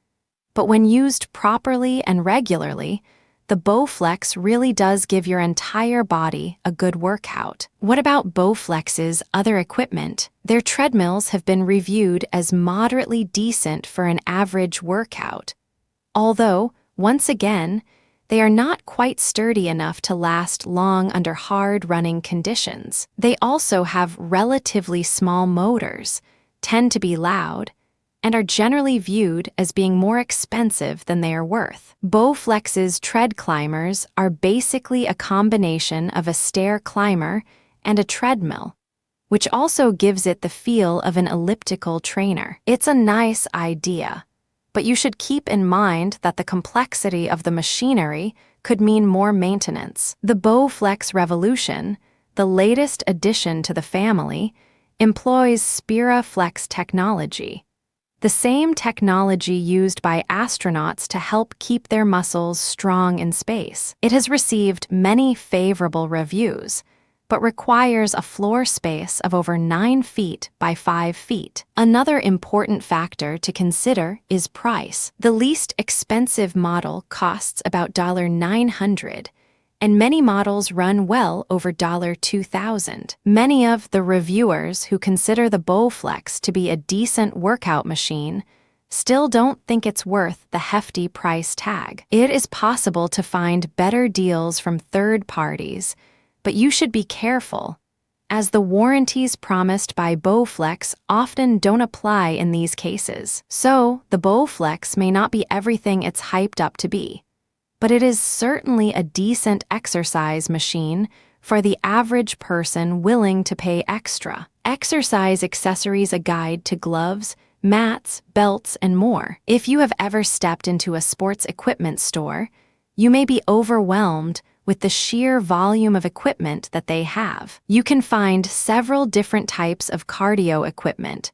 But when used properly and regularly, the Bowflex really does give your entire body a good workout. What about Bowflex's other equipment? Their treadmills have been reviewed as moderately decent for an average workout, although, once again, they are not quite sturdy enough to last long under hard running conditions. They also have relatively small motors, tend to be loud, and are generally viewed as being more expensive than they are worth. Bowflex's tread climbers are basically a combination of a stair climber and a treadmill, which also gives it the feel of an elliptical trainer. It's a nice idea, but you should keep in mind that the complexity of the machinery could mean more maintenance. The Bowflex Revolution, the latest addition to the family, employs SpiraFlex technology, the same technology used by astronauts to help keep their muscles strong in space. It has received many favorable reviews, but requires a floor space of over 9 feet by 5 feet. Another important factor to consider is price. The least expensive model costs about $900, and many models run well over $2,000. Many of the reviewers who consider the Bowflex to be a decent workout machine still don't think it's worth the hefty price tag. It is possible to find better deals from third parties, but you should be careful, as the warranties promised by Bowflex often don't apply in these cases. So, the Bowflex may not be everything it's hyped up to be, but it is certainly a decent exercise machine for the average person willing to pay extra. Exercise Accessories: A Guide to Gloves, Mats, Belts, and More. If you have ever stepped into a sports equipment store, you may be overwhelmed with the sheer volume of equipment that they have. You can find several different types of cardio equipment,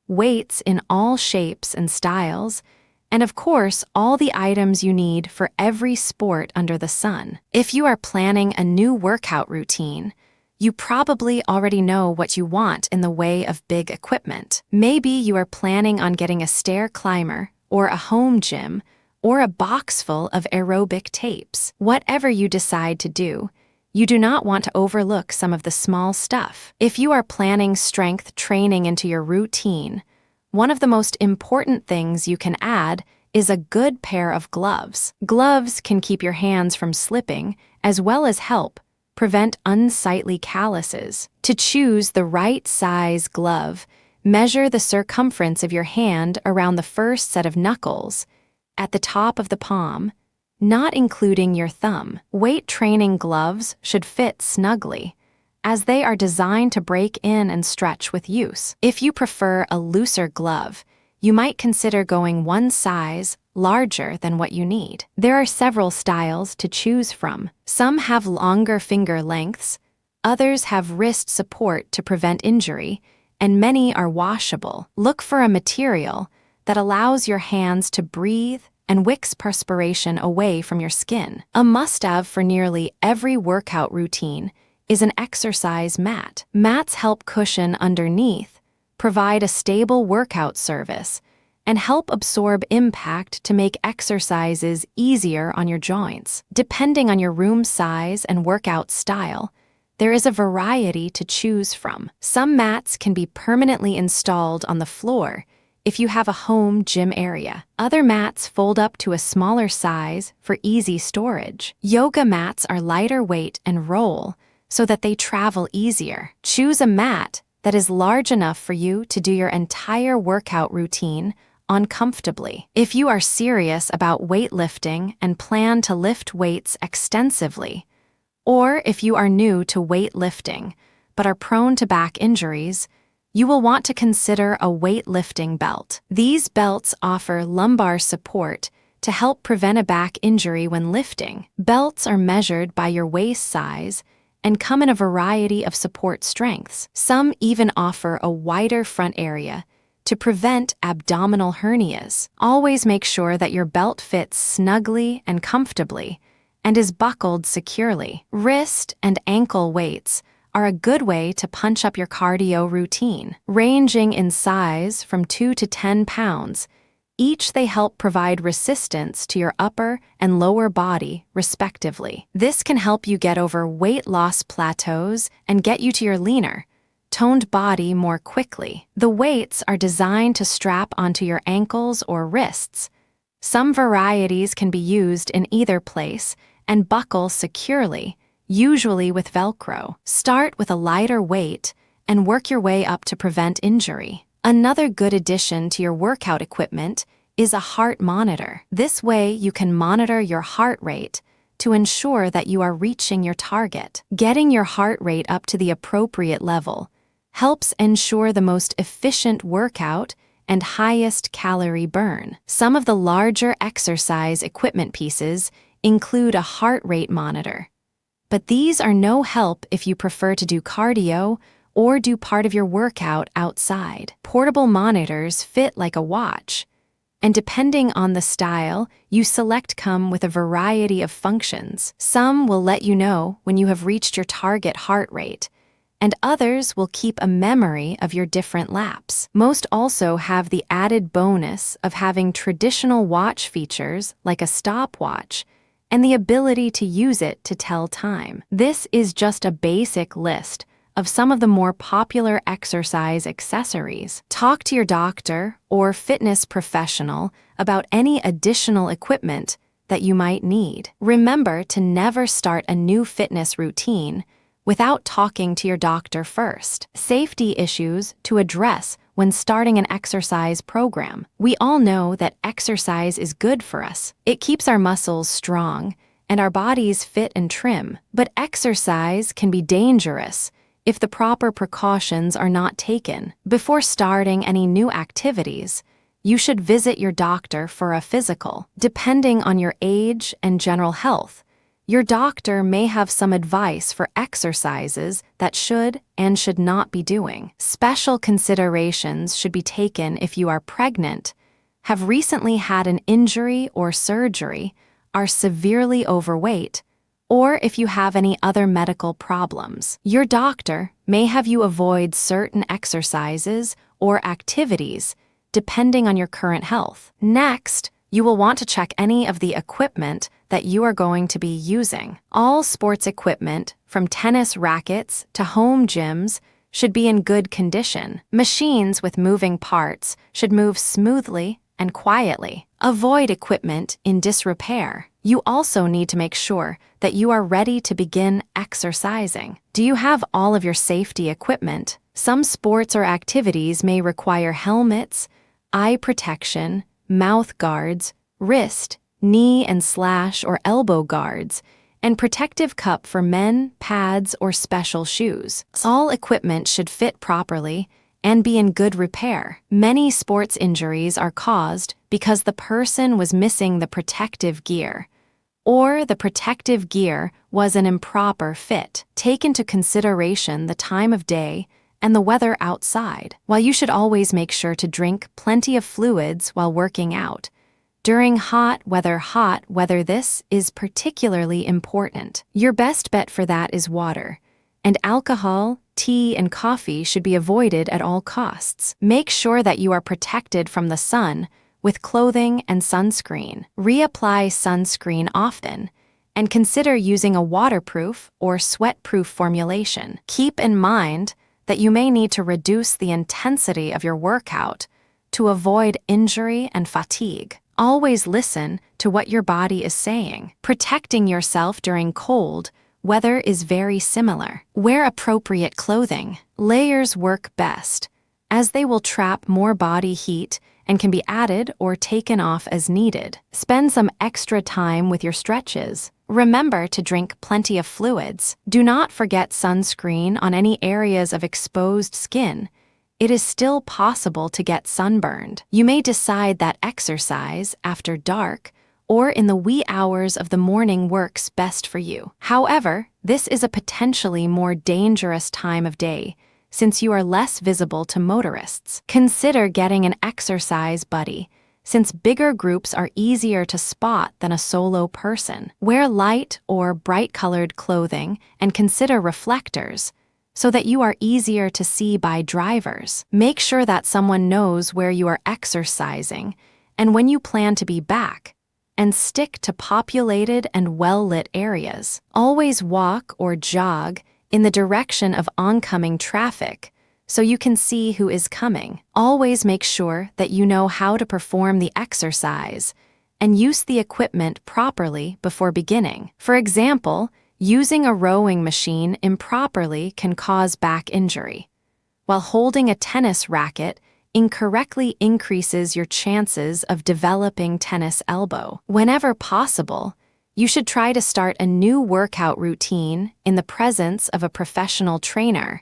weights in all shapes and styles, and of course, all the items you need for every sport under the sun. If you are planning a new workout routine, you probably already know what you want in the way of big equipment. Maybe you are planning on getting a stair climber, or a home gym, or a box full of aerobic tapes. Whatever you decide to do, you do not want to overlook some of the small stuff. If you are planning strength training into your routine, one of the most important things you can add is a good pair of gloves. Gloves can keep your hands from slipping, as well as help prevent unsightly calluses. To choose the right size glove, measure the circumference of your hand around the first set of knuckles, at the top of the palm, not including your thumb. Weight training gloves should fit snugly, as they are designed to break in and stretch with use. If you prefer a looser glove, you might consider going one size larger than what you need. There are several styles to choose from. Some have longer finger lengths, others have wrist support to prevent injury, and many are washable. Look for a material that allows your hands to breathe and wicks perspiration away from your skin. A must-have for nearly every workout routine is an exercise mat. Mats help cushion underneath, provide a stable workout service, and help absorb impact to make exercises easier on your joints. Depending on your room size and workout style, there is a variety to choose from. Some mats can be permanently installed on the floor if you have a home gym area. Other mats fold up to a smaller size for easy storage. Yoga mats are lighter weight and roll so that they travel easier. Choose a mat that is large enough for you to do your entire workout routine on comfortably. If you are serious about weightlifting and plan to lift weights extensively, or if you are new to weightlifting but are prone to back injuries, you will want to consider a weightlifting belt. These belts offer lumbar support to help prevent a back injury when lifting. Belts are measured by your waist size and come in a variety of support strengths. Some even offer a wider front area to prevent abdominal hernias. Always make sure that your belt fits snugly and comfortably and is buckled securely. Wrist and ankle weights are a good way to punch up your cardio routine. Ranging in size from 2 to 10 pounds, each they help provide resistance to your upper and lower body, respectively. This can help you get over weight loss plateaus and get you to your leaner, toned body more quickly. The weights are designed to strap onto your ankles or wrists. Some varieties can be used in either place and buckle securely, usually with Velcro. Start with a lighter weight and work your way up to prevent injury. Another good addition to your workout equipment is a heart monitor. This way you can monitor your heart rate to ensure that you are reaching your target. Getting your heart rate up to the appropriate level helps ensure the most efficient workout and highest calorie burn. Some of the larger exercise equipment pieces include a heart rate monitor, but these are no help if you prefer to do cardio or do part of your workout outside. Portable monitors fit like a watch, and depending on the style you select come with a variety of functions. Some will let you know when you have reached your target heart rate, and others will keep a memory of your different laps. Most also have the added bonus of having traditional watch features like a stopwatch and the ability to use it to tell time. This is just a basic list of some of the more popular exercise accessories. Talk to your doctor or fitness professional about any additional equipment that you might need. Remember to never start a new fitness routine without talking to your doctor first. Safety issues to address when starting an exercise program. We all know that exercise is good for us. It keeps our muscles strong and our bodies fit and trim. But exercise can be dangerous if the proper precautions are not taken. Before starting any new activities, you should visit your doctor for a physical. Depending on your age and general health, your doctor may have some advice for exercises that should and should not be doing. Special considerations should be taken if you are pregnant, have recently had an injury or surgery, are severely overweight, or if you have any other medical problems. Your doctor may have you avoid certain exercises or activities depending on your current health. Next, you will want to check any of the equipment that you are going to be using. All sports equipment, from tennis rackets to home gyms, should be in good condition. Machines with moving parts should move smoothly and quietly. Avoid equipment in disrepair. You also need to make sure that you are ready to begin exercising. Do you have all of your safety equipment? Some sports or activities may require helmets, eye protection, mouth guards, wrist, knee and slash or elbow guards, and protective cup for men, pads, or special shoes. All equipment should fit properly and be in good repair. Many sports injuries are caused because the person was missing the protective gear, or the protective gear was an improper fit. Take into consideration the time of day and the weather outside. While you should always make sure to drink plenty of fluids while working out, during hot weather, this is particularly important. Your best bet for that is water, and alcohol, tea, and coffee should be avoided at all costs. Make sure that you are protected from the sun with clothing and sunscreen. Reapply sunscreen often, and consider using a waterproof or sweat-proof formulation. Keep in mind that you may need to reduce the intensity of your workout to avoid injury and fatigue. Always listen to what your body is saying. Protecting yourself during cold weather is very similar. Wear appropriate clothing. Layers work best, as they will trap more body heat and can be added or taken off as needed. Spend some extra time with your stretches. Remember to drink plenty of fluids. Do not forget sunscreen on any areas of exposed skin. It is still possible to get sunburned. You may decide that exercise after dark or in the wee hours of the morning works best for you. However, this is a potentially more dangerous time of day since you are less visible to motorists. Consider getting an exercise buddy, since bigger groups are easier to spot than a solo person. Wear light or bright-colored clothing and consider reflectors, so that you are easier to see by drivers. Make sure that someone knows where you are exercising and when you plan to be back, and stick to populated and well-lit areas. Always walk or jog in the direction of oncoming traffic so you can see who is coming. Always make sure that you know how to perform the exercise and use the equipment properly before beginning. For example, using a rowing machine improperly can cause back injury, while holding a tennis racket incorrectly increases your chances of developing tennis elbow. Whenever possible, you should try to start a new workout routine in the presence of a professional trainer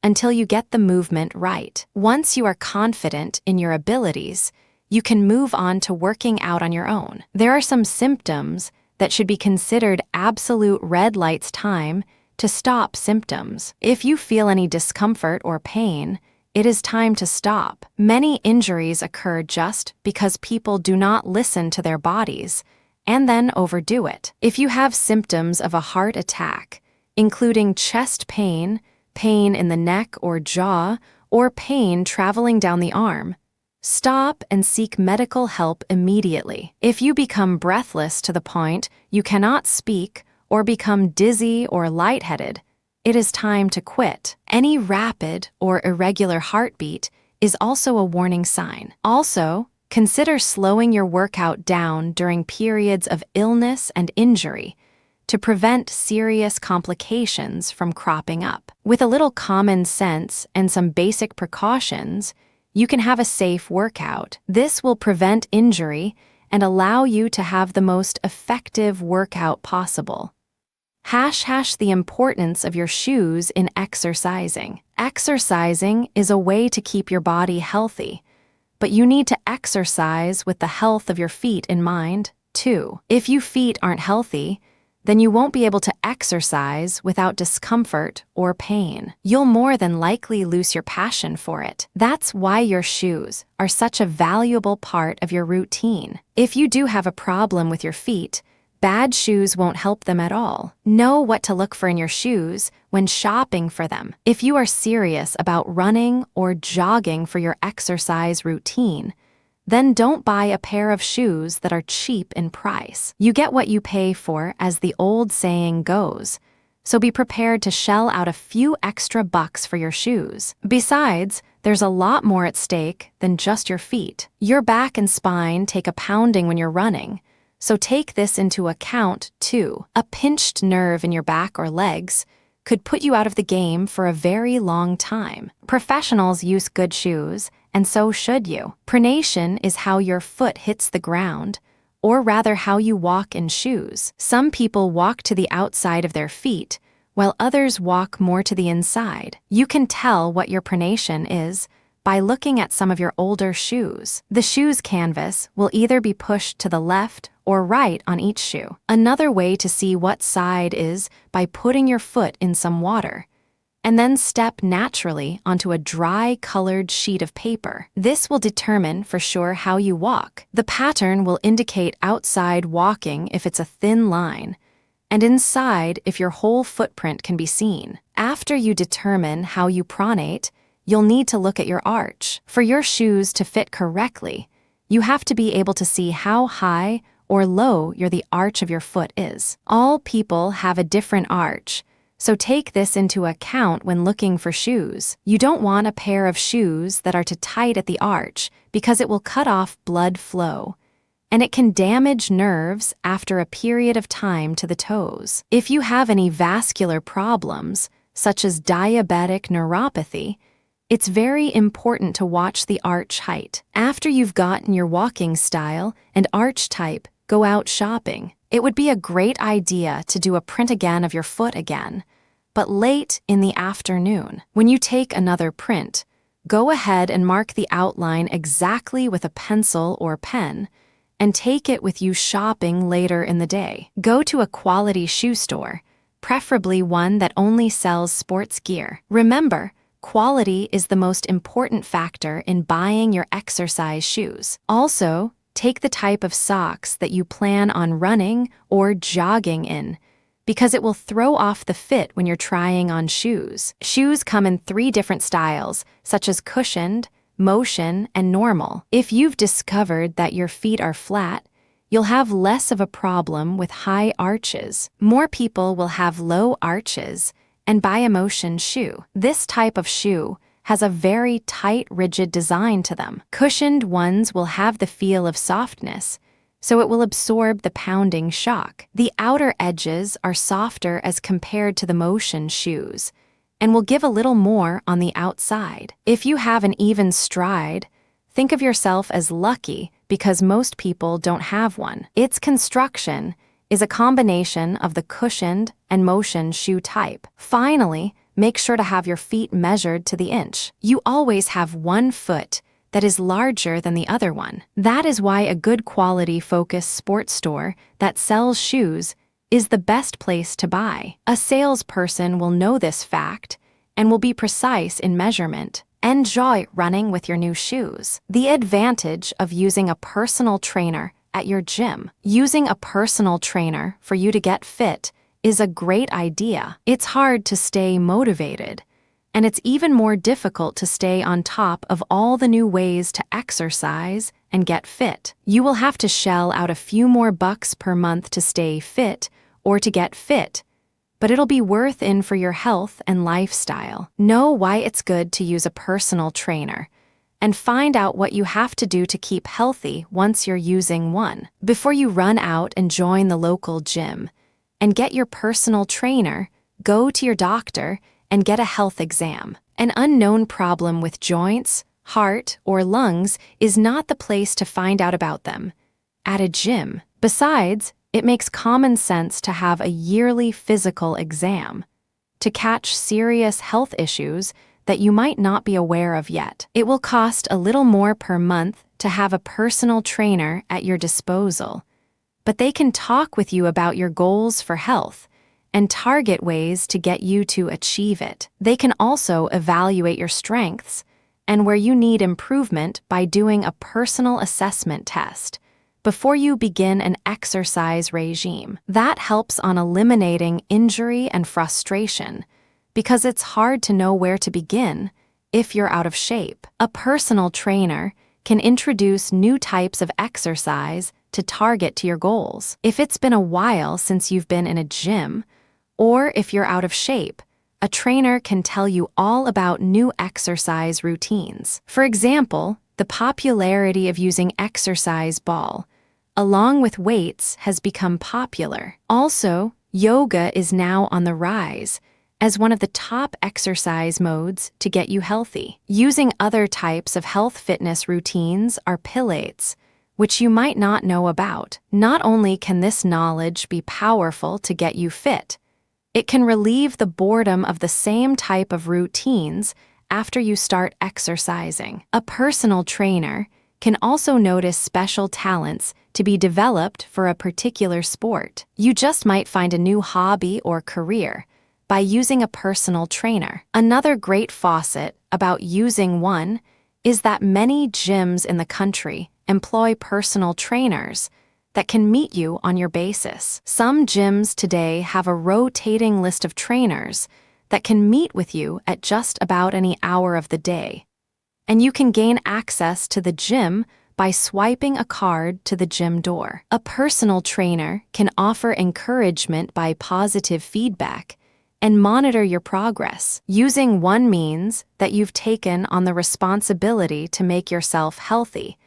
until you get the movement right. Once you are confident in your abilities, you can move on to working out on your own. There are some symptoms that should be considered absolute red lights time to stop symptoms. If you feel any discomfort or pain, it is time to stop. Many injuries occur just because people do not listen to their bodies and then overdo it. If you have symptoms of a heart attack, including chest pain, pain in the neck or jaw, or pain traveling down the arm, stop and seek medical help immediately. If you become breathless to the point you cannot speak or become dizzy or lightheaded, it is time to quit. Any rapid or irregular heartbeat is also a warning sign. Also, consider slowing your workout down during periods of illness and injury to prevent serious complications from cropping up. With a little common sense and some basic precautions, you can have a safe workout. This will prevent injury and allow you to have the most effective workout possible. The importance of your shoes in exercising. Exercising is a way to keep your body healthy, but you need to exercise with the health of your feet in mind, too. If your feet aren't healthy, then you won't be able to exercise without discomfort or pain. You'll more than likely lose your passion for it. That's why your shoes are such a valuable part of your routine. If you do have a problem with your feet, bad shoes won't help them at all. Know what to look for in your shoes when shopping for them. If you are serious about running or jogging for your exercise routine, then don't buy a pair of shoes that are cheap in price. You get what you pay for, as the old saying goes, so be prepared to shell out a few extra bucks for your shoes. Besides, there's a lot more at stake than just your feet. Your back and spine take a pounding when you're running, so take this into account too. A pinched nerve in your back or legs could put you out of the game for a very long time. Professionals use good shoes, and so should you. Pronation is how your foot hits the ground, or rather how you walk in shoes. Some people walk to the outside of their feet, while others walk more to the inside. You can tell what your pronation is by looking at some of your older shoes. The shoe's canvas will either be pushed to the left or right on each shoe. Another way to see what side is by putting your foot in some water, and then step naturally onto a dry, colored sheet of paper. This will determine for sure how you walk. The pattern will indicate outside walking if it's a thin line, and inside if your whole footprint can be seen. After you determine how you pronate, you'll need to look at your arch. For your shoes to fit correctly, you have to be able to see how high or low the arch of your foot is. All people have a different arch, so take this into account when looking for shoes. You don't want a pair of shoes that are too tight at the arch, because it will cut off blood flow, and it can damage nerves after a period of time to the toes. If you have any vascular problems, such as diabetic neuropathy, it's very important to watch the arch height. After you've gotten your walking style and arch type, go out shopping. It would be a great idea to do a print again of your foot again, but late in the afternoon. When you take another print, go ahead and mark the outline exactly with a pencil or pen, and take it with you shopping later in the day. Go to a quality shoe store, preferably one that only sells sports gear. Remember, quality is the most important factor in buying your exercise shoes. Also, take the type of socks that you plan on running or jogging in, because it will throw off the fit when you're trying on shoes. Shoes come in 3 different styles, such as cushioned, motion, and normal. If you've discovered that your feet are flat, you'll have less of a problem with high arches. More people will have low arches and buy a motion shoe. This type of shoe has a very tight, rigid design to them. Cushioned ones will have the feel of softness, so it will absorb the pounding shock. The outer edges are softer as compared to the motion shoes, and will give a little more on the outside. If you have an even stride, think of yourself as lucky because most people don't have one. Its construction is a combination of the cushioned and motion shoe type. Finally, make sure to have your feet measured to the inch. You always have one foot that is larger than the other one. That is why a good quality focused sports store that sells shoes is the best place to buy. A salesperson will know this fact and will be precise in measurement. Enjoy running with your new shoes. The advantage of using a personal trainer at your gym. Using a personal trainer for you to get fit is a great idea. It's hard to stay motivated, and it's even more difficult to stay on top of all the new ways to exercise and get fit. You will have to shell out a few more bucks per month to stay fit or to get fit, but it'll be worth it for your health and lifestyle. Know why it's good to use a personal trainer, and find out what you have to do to keep healthy once you're using one. Before you run out and join the local gym, and get your personal trainer, go to your doctor, and get a health exam. An unknown problem with joints, heart, or lungs is not the place to find out about them at a gym. Besides, it makes common sense to have a yearly physical exam to catch serious health issues that you might not be aware of yet. It will cost a little more per month to have a personal trainer at your disposal, but they can talk with you about your goals for health and target ways to get you to achieve it. They can also evaluate your strengths and where you need improvement by doing a personal assessment test before you begin an exercise regime. That helps on eliminating injury and frustration because it's hard to know where to begin if you're out of shape. A personal trainer can introduce new types of exercise to target to your goals. If it's been a while since you've been in a gym, or if you're out of shape, a trainer can tell you all about new exercise routines. For example, the popularity of using exercise ball, along with weights, has become popular. Also, yoga is now on the rise as one of the top exercise modes to get you healthy. Using other types of health fitness routines are pilates, which you might not know about. Not only can this knowledge be powerful to get you fit, it can relieve the boredom of the same type of routines after you start exercising. A personal trainer can also notice special talents to be developed for a particular sport. You just might find a new hobby or career by using a personal trainer. Another great faucet about using one is that many gyms in the country employ personal trainers that can meet you on your basis. Some gyms today have a rotating list of trainers that can meet with you at just about any hour of the day, and you can gain access to the gym by swiping a card to the gym door. A personal trainer can offer encouragement by positive feedback and monitor your progress. Using one means that you've taken on the responsibility to make yourself healthy,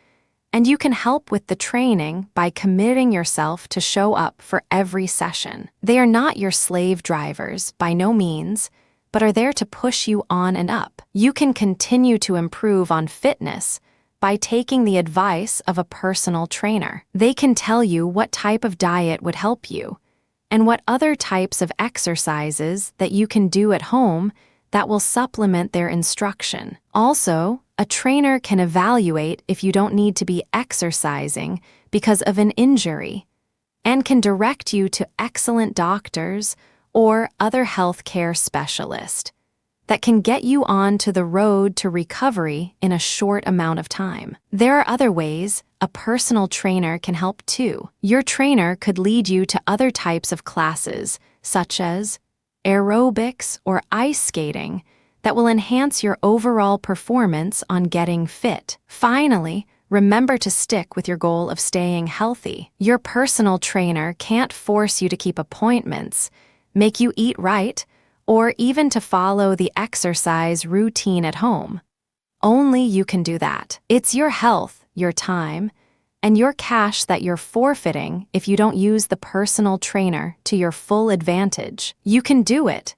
and you can help with the training by committing yourself to show up for every session. They are not your slave drivers, by no means, but are there to push you on and up. You can continue to improve on fitness by taking the advice of a personal trainer. They can tell you what type of diet would help you and what other types of exercises that you can do at home that will supplement their instruction. Also, a trainer can evaluate if you don't need to be exercising because of an injury and can direct you to excellent doctors or other healthcare specialists that can get you onto the road to recovery in a short amount of time. There are other ways a personal trainer can help too. Your trainer could lead you to other types of classes, such as aerobics or ice skating, that will enhance your overall performance on getting fit. Finally, remember to stick with your goal of staying healthy. Your personal trainer can't force you to keep appointments, make you eat right, or even to follow the exercise routine at home. Only you can do that. It's your health, your time, and your cash that you're forfeiting if you don't use the personal trainer to your full advantage. You can do it.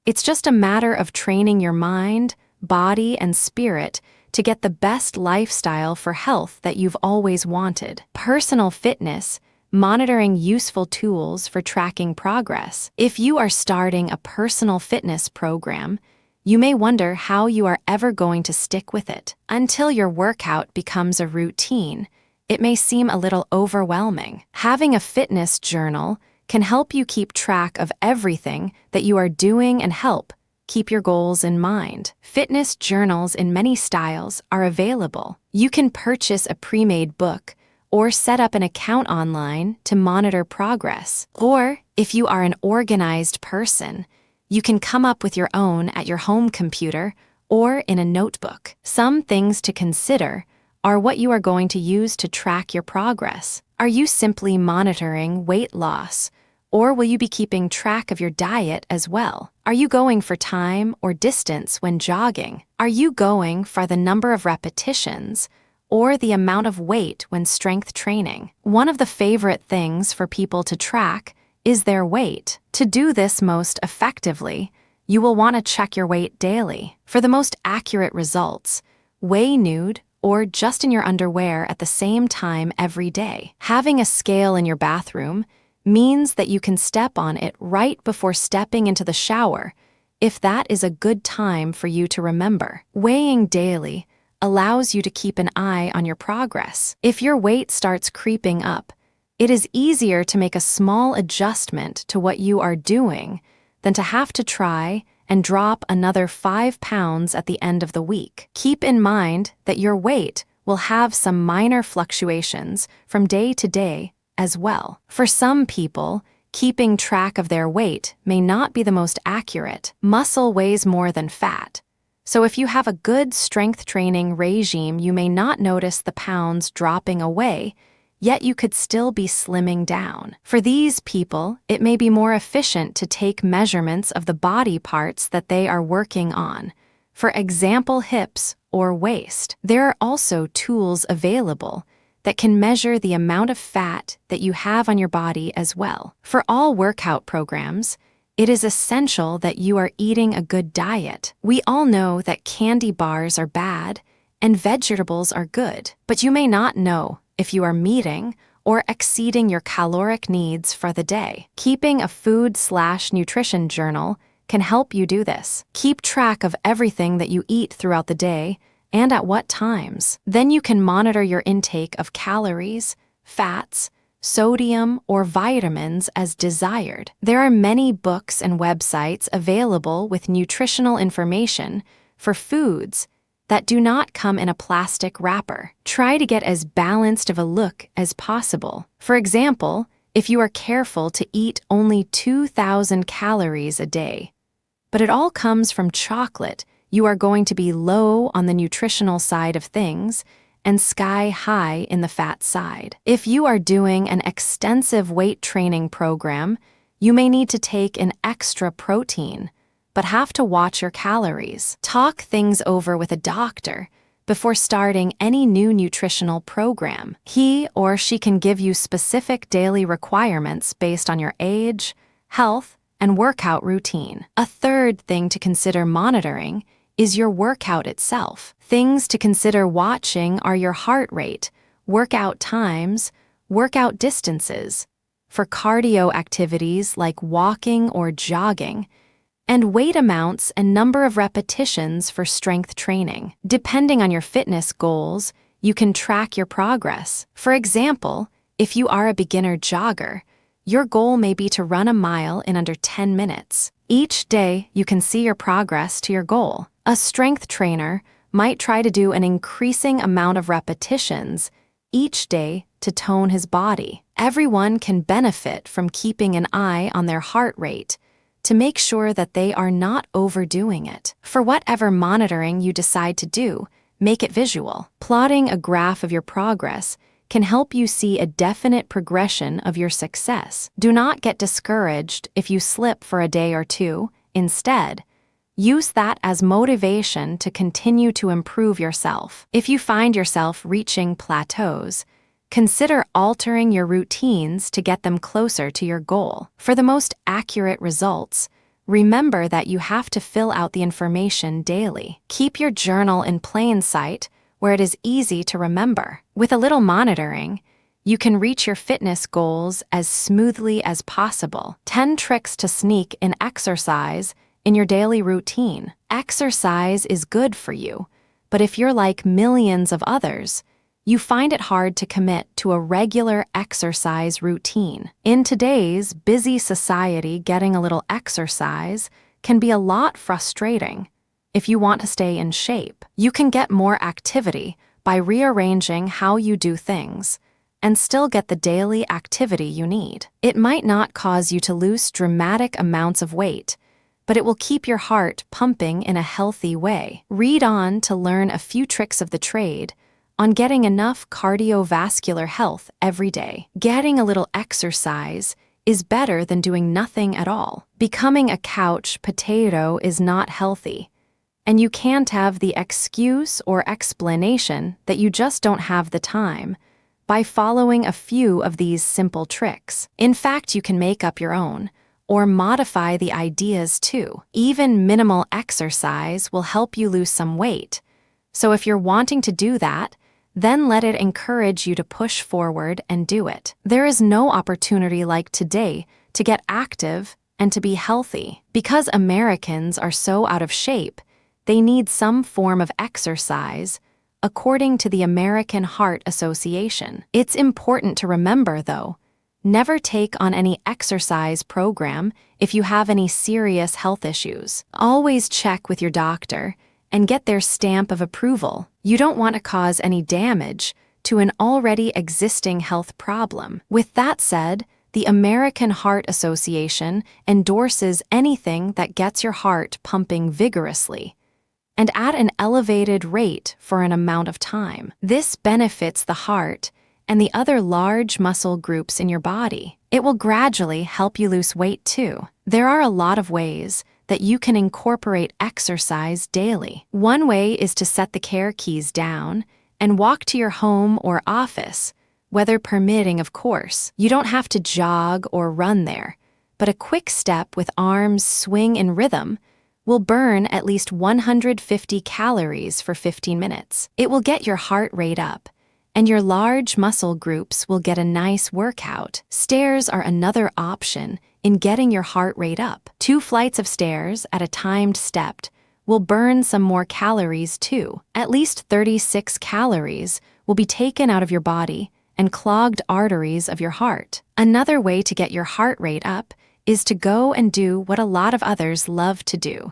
It's just a matter of training your mind, body, and spirit to get the best lifestyle for health that you've always wanted. Personal fitness, monitoring useful tools for tracking progress. If you are starting a personal fitness program, you may wonder how you are ever going to stick with it. Until your workout becomes a routine, it may seem a little overwhelming. Having a fitness journal can help you keep track of everything that you are doing and help keep your goals in mind. Fitness journals in many styles are available. You can purchase a pre-made book or set up an account online to monitor progress. Or, if you are an organized person, you can come up with your own at your home computer or in a notebook. Some things to consider are what you are going to use to track your progress. Are you simply monitoring weight loss, or will you be keeping track of your diet as well? Are you going for time or distance when jogging? Are you going for the number of repetitions or the amount of weight when strength training? One of the favorite things for people to track is their weight. To do this most effectively, you will want to check your weight daily. For the most accurate results, weigh nude or just in your underwear at the same time every day. Having a scale in your bathroom means that you can step on it right before stepping into the shower, if that is a good time for you to remember. Weighing daily allows you to keep an eye on your progress. If your weight starts creeping up, it is easier to make a small adjustment to what you are doing than to have to try and drop another 5 pounds at the end of the week. Keep in mind that your weight will have some minor fluctuations from day to day as well. For some people, keeping track of their weight may not be the most accurate. Muscle weighs more than fat, so if you have a good strength training regime, you may not notice the pounds dropping away, yet you could still be slimming down. For these people, it may be more efficient to take measurements of the body parts that they are working on, for example, hips or waist. There are also tools available that can measure the amount of fat that you have on your body as well. For all workout programs, it is essential that you are eating a good diet. We all know that candy bars are bad and vegetables are good, but you may not know if you are meeting or exceeding your caloric needs for the day. Keeping a food/nutrition journal can help you do this. Keep track of everything that you eat throughout the day and at what times. Then you can monitor your intake of calories, fats, sodium, or vitamins as desired. There are many books and websites available with nutritional information for foods that do not come in a plastic wrapper. Try to get as balanced of a look as possible. For example, if you are careful to eat only 2,000 calories a day, but it all comes from chocolate, you are going to be low on the nutritional side of things and sky high in the fat side. If you are doing an extensive weight training program, you may need to take an extra protein, but have to watch your calories. Talk things over with a doctor before starting any new nutritional program. He or she can give you specific daily requirements based on your age, health, and workout routine. A third thing to consider monitoring is your workout itself. Things to consider watching are your heart rate, workout times, workout distances, for cardio activities like walking or jogging, and weight amounts and number of repetitions for strength training. Depending on your fitness goals, you can track your progress. For example, if you are a beginner jogger, your goal may be to run a mile in under 10 minutes. Each day, you can see your progress to your goal. A strength trainer might try to do an increasing amount of repetitions each day to tone his body. Everyone can benefit from keeping an eye on their heart rate to make sure that they are not overdoing it. For whatever monitoring you decide to do, make it visual. Plotting a graph of your progress can help you see a definite progression of your success. Do not get discouraged if you slip for a day or two. Instead, use that as motivation to continue to improve yourself. If you find yourself reaching plateaus, consider altering your routines to get them closer to your goal. For the most accurate results, remember that you have to fill out the information daily. Keep your journal in plain sight where it is easy to remember. With a little monitoring, you can reach your fitness goals as smoothly as possible. 10 tricks to sneak in exercise in your daily routine. Exercise is good for you, but if you're like millions of others, you find it hard to commit to a regular exercise routine. In today's busy society, getting a little exercise can be a lot frustrating. If you want to stay in shape, you can get more activity by rearranging how you do things and still get the daily activity you need. It might not cause you to lose dramatic amounts of weight, but it will keep your heart pumping in a healthy way. Read on to learn a few tricks of the trade on getting enough cardiovascular health every day. Getting a little exercise is better than doing nothing at all. Becoming a couch potato is not healthy, and you can't have the excuse or explanation that you just don't have the time, by following a few of these simple tricks. In fact, you can make up your own, or modify the ideas too. Even minimal exercise will help you lose some weight. So if you're wanting to do that, then let it encourage you to push forward and do it. There is no opportunity like today to get active and to be healthy. Because Americans are so out of shape, they need some form of exercise, according to the American Heart Association. It's important to remember, though, never take on any exercise program if you have any serious health issues. Always check with your doctor and get their stamp of approval. You don't want to cause any damage to an already existing health problem. With that said, the American Heart Association endorses anything that gets your heart pumping vigorously and at an elevated rate for an amount of time. This benefits the heart and the other large muscle groups in your body. It will gradually help you lose weight too. There are a lot of ways that you can incorporate exercise daily. One way is to set the care keys down and walk to your home or office, weather permitting, of course. You don't have to jog or run there, but a quick step with arms swing in rhythm will burn at least 150 calories for 15 minutes. It will get your heart rate up, and your large muscle groups will get a nice workout. Stairs are another option in getting your heart rate up. 2 flights of stairs at a timed step will burn some more calories too. At least 36 calories will be taken out of your body and clogged arteries of your heart. Another way to get your heart rate up is to go and do what a lot of others love to do: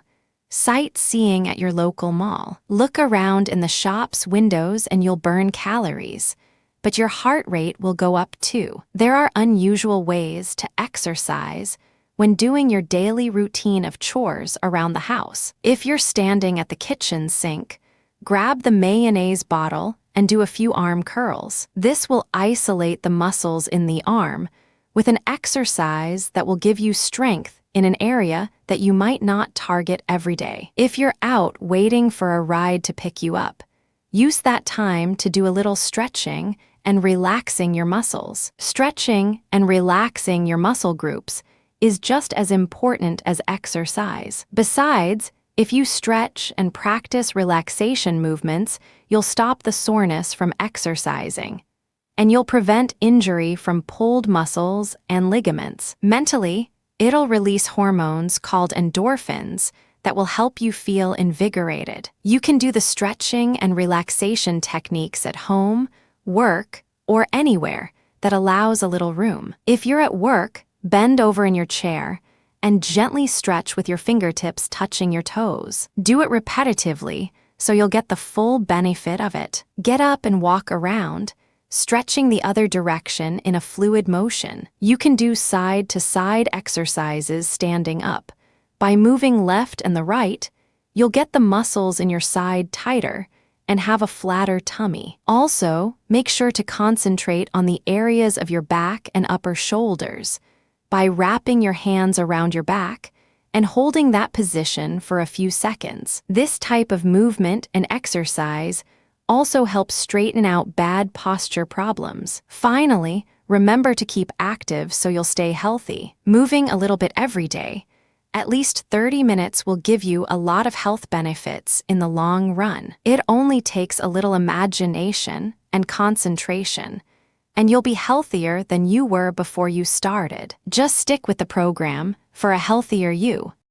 sightseeing at your local mall. Look around in the shop's windows and you'll burn calories, but your heart rate will go up too. There are unusual ways to exercise when doing your daily routine of chores around the house. If you're standing at the kitchen sink, grab the mayonnaise bottle and do a few arm curls. This will isolate the muscles in the arm with an exercise that will give you strength in an area that you might not target every day. If you're out waiting for a ride to pick you up, use that time to do a little stretching and relaxing your muscles. Stretching and relaxing your muscle groups is just as important as exercise. Besides, if you stretch and practice relaxation movements, you'll stop the soreness from exercising, and you'll prevent injury from pulled muscles and ligaments. Mentally, it'll release hormones called endorphins that will help you feel invigorated. You can do the stretching and relaxation techniques at home, work, or anywhere that allows a little room. If you're at work, bend over in your chair and gently stretch with your fingertips touching your toes. Do it repetitively so you'll get the full benefit of it. Get up and walk around, stretching the other direction in a fluid motion. You can do side-to-side exercises standing up. By moving left and the right, you'll get the muscles in your side tighter and have a flatter tummy. Also, make sure to concentrate on the areas of your back and upper shoulders by wrapping your hands around your back and holding that position for a few seconds. This type of movement and exercise also helps straighten out bad posture problems. Finally, remember to keep active so you'll stay healthy. Moving a little bit every day, at least 30 minutes, will give you a lot of health benefits in the long run. It only takes a little imagination and concentration, and you'll be healthier than you were before you started. Just stick with the program for a healthier you.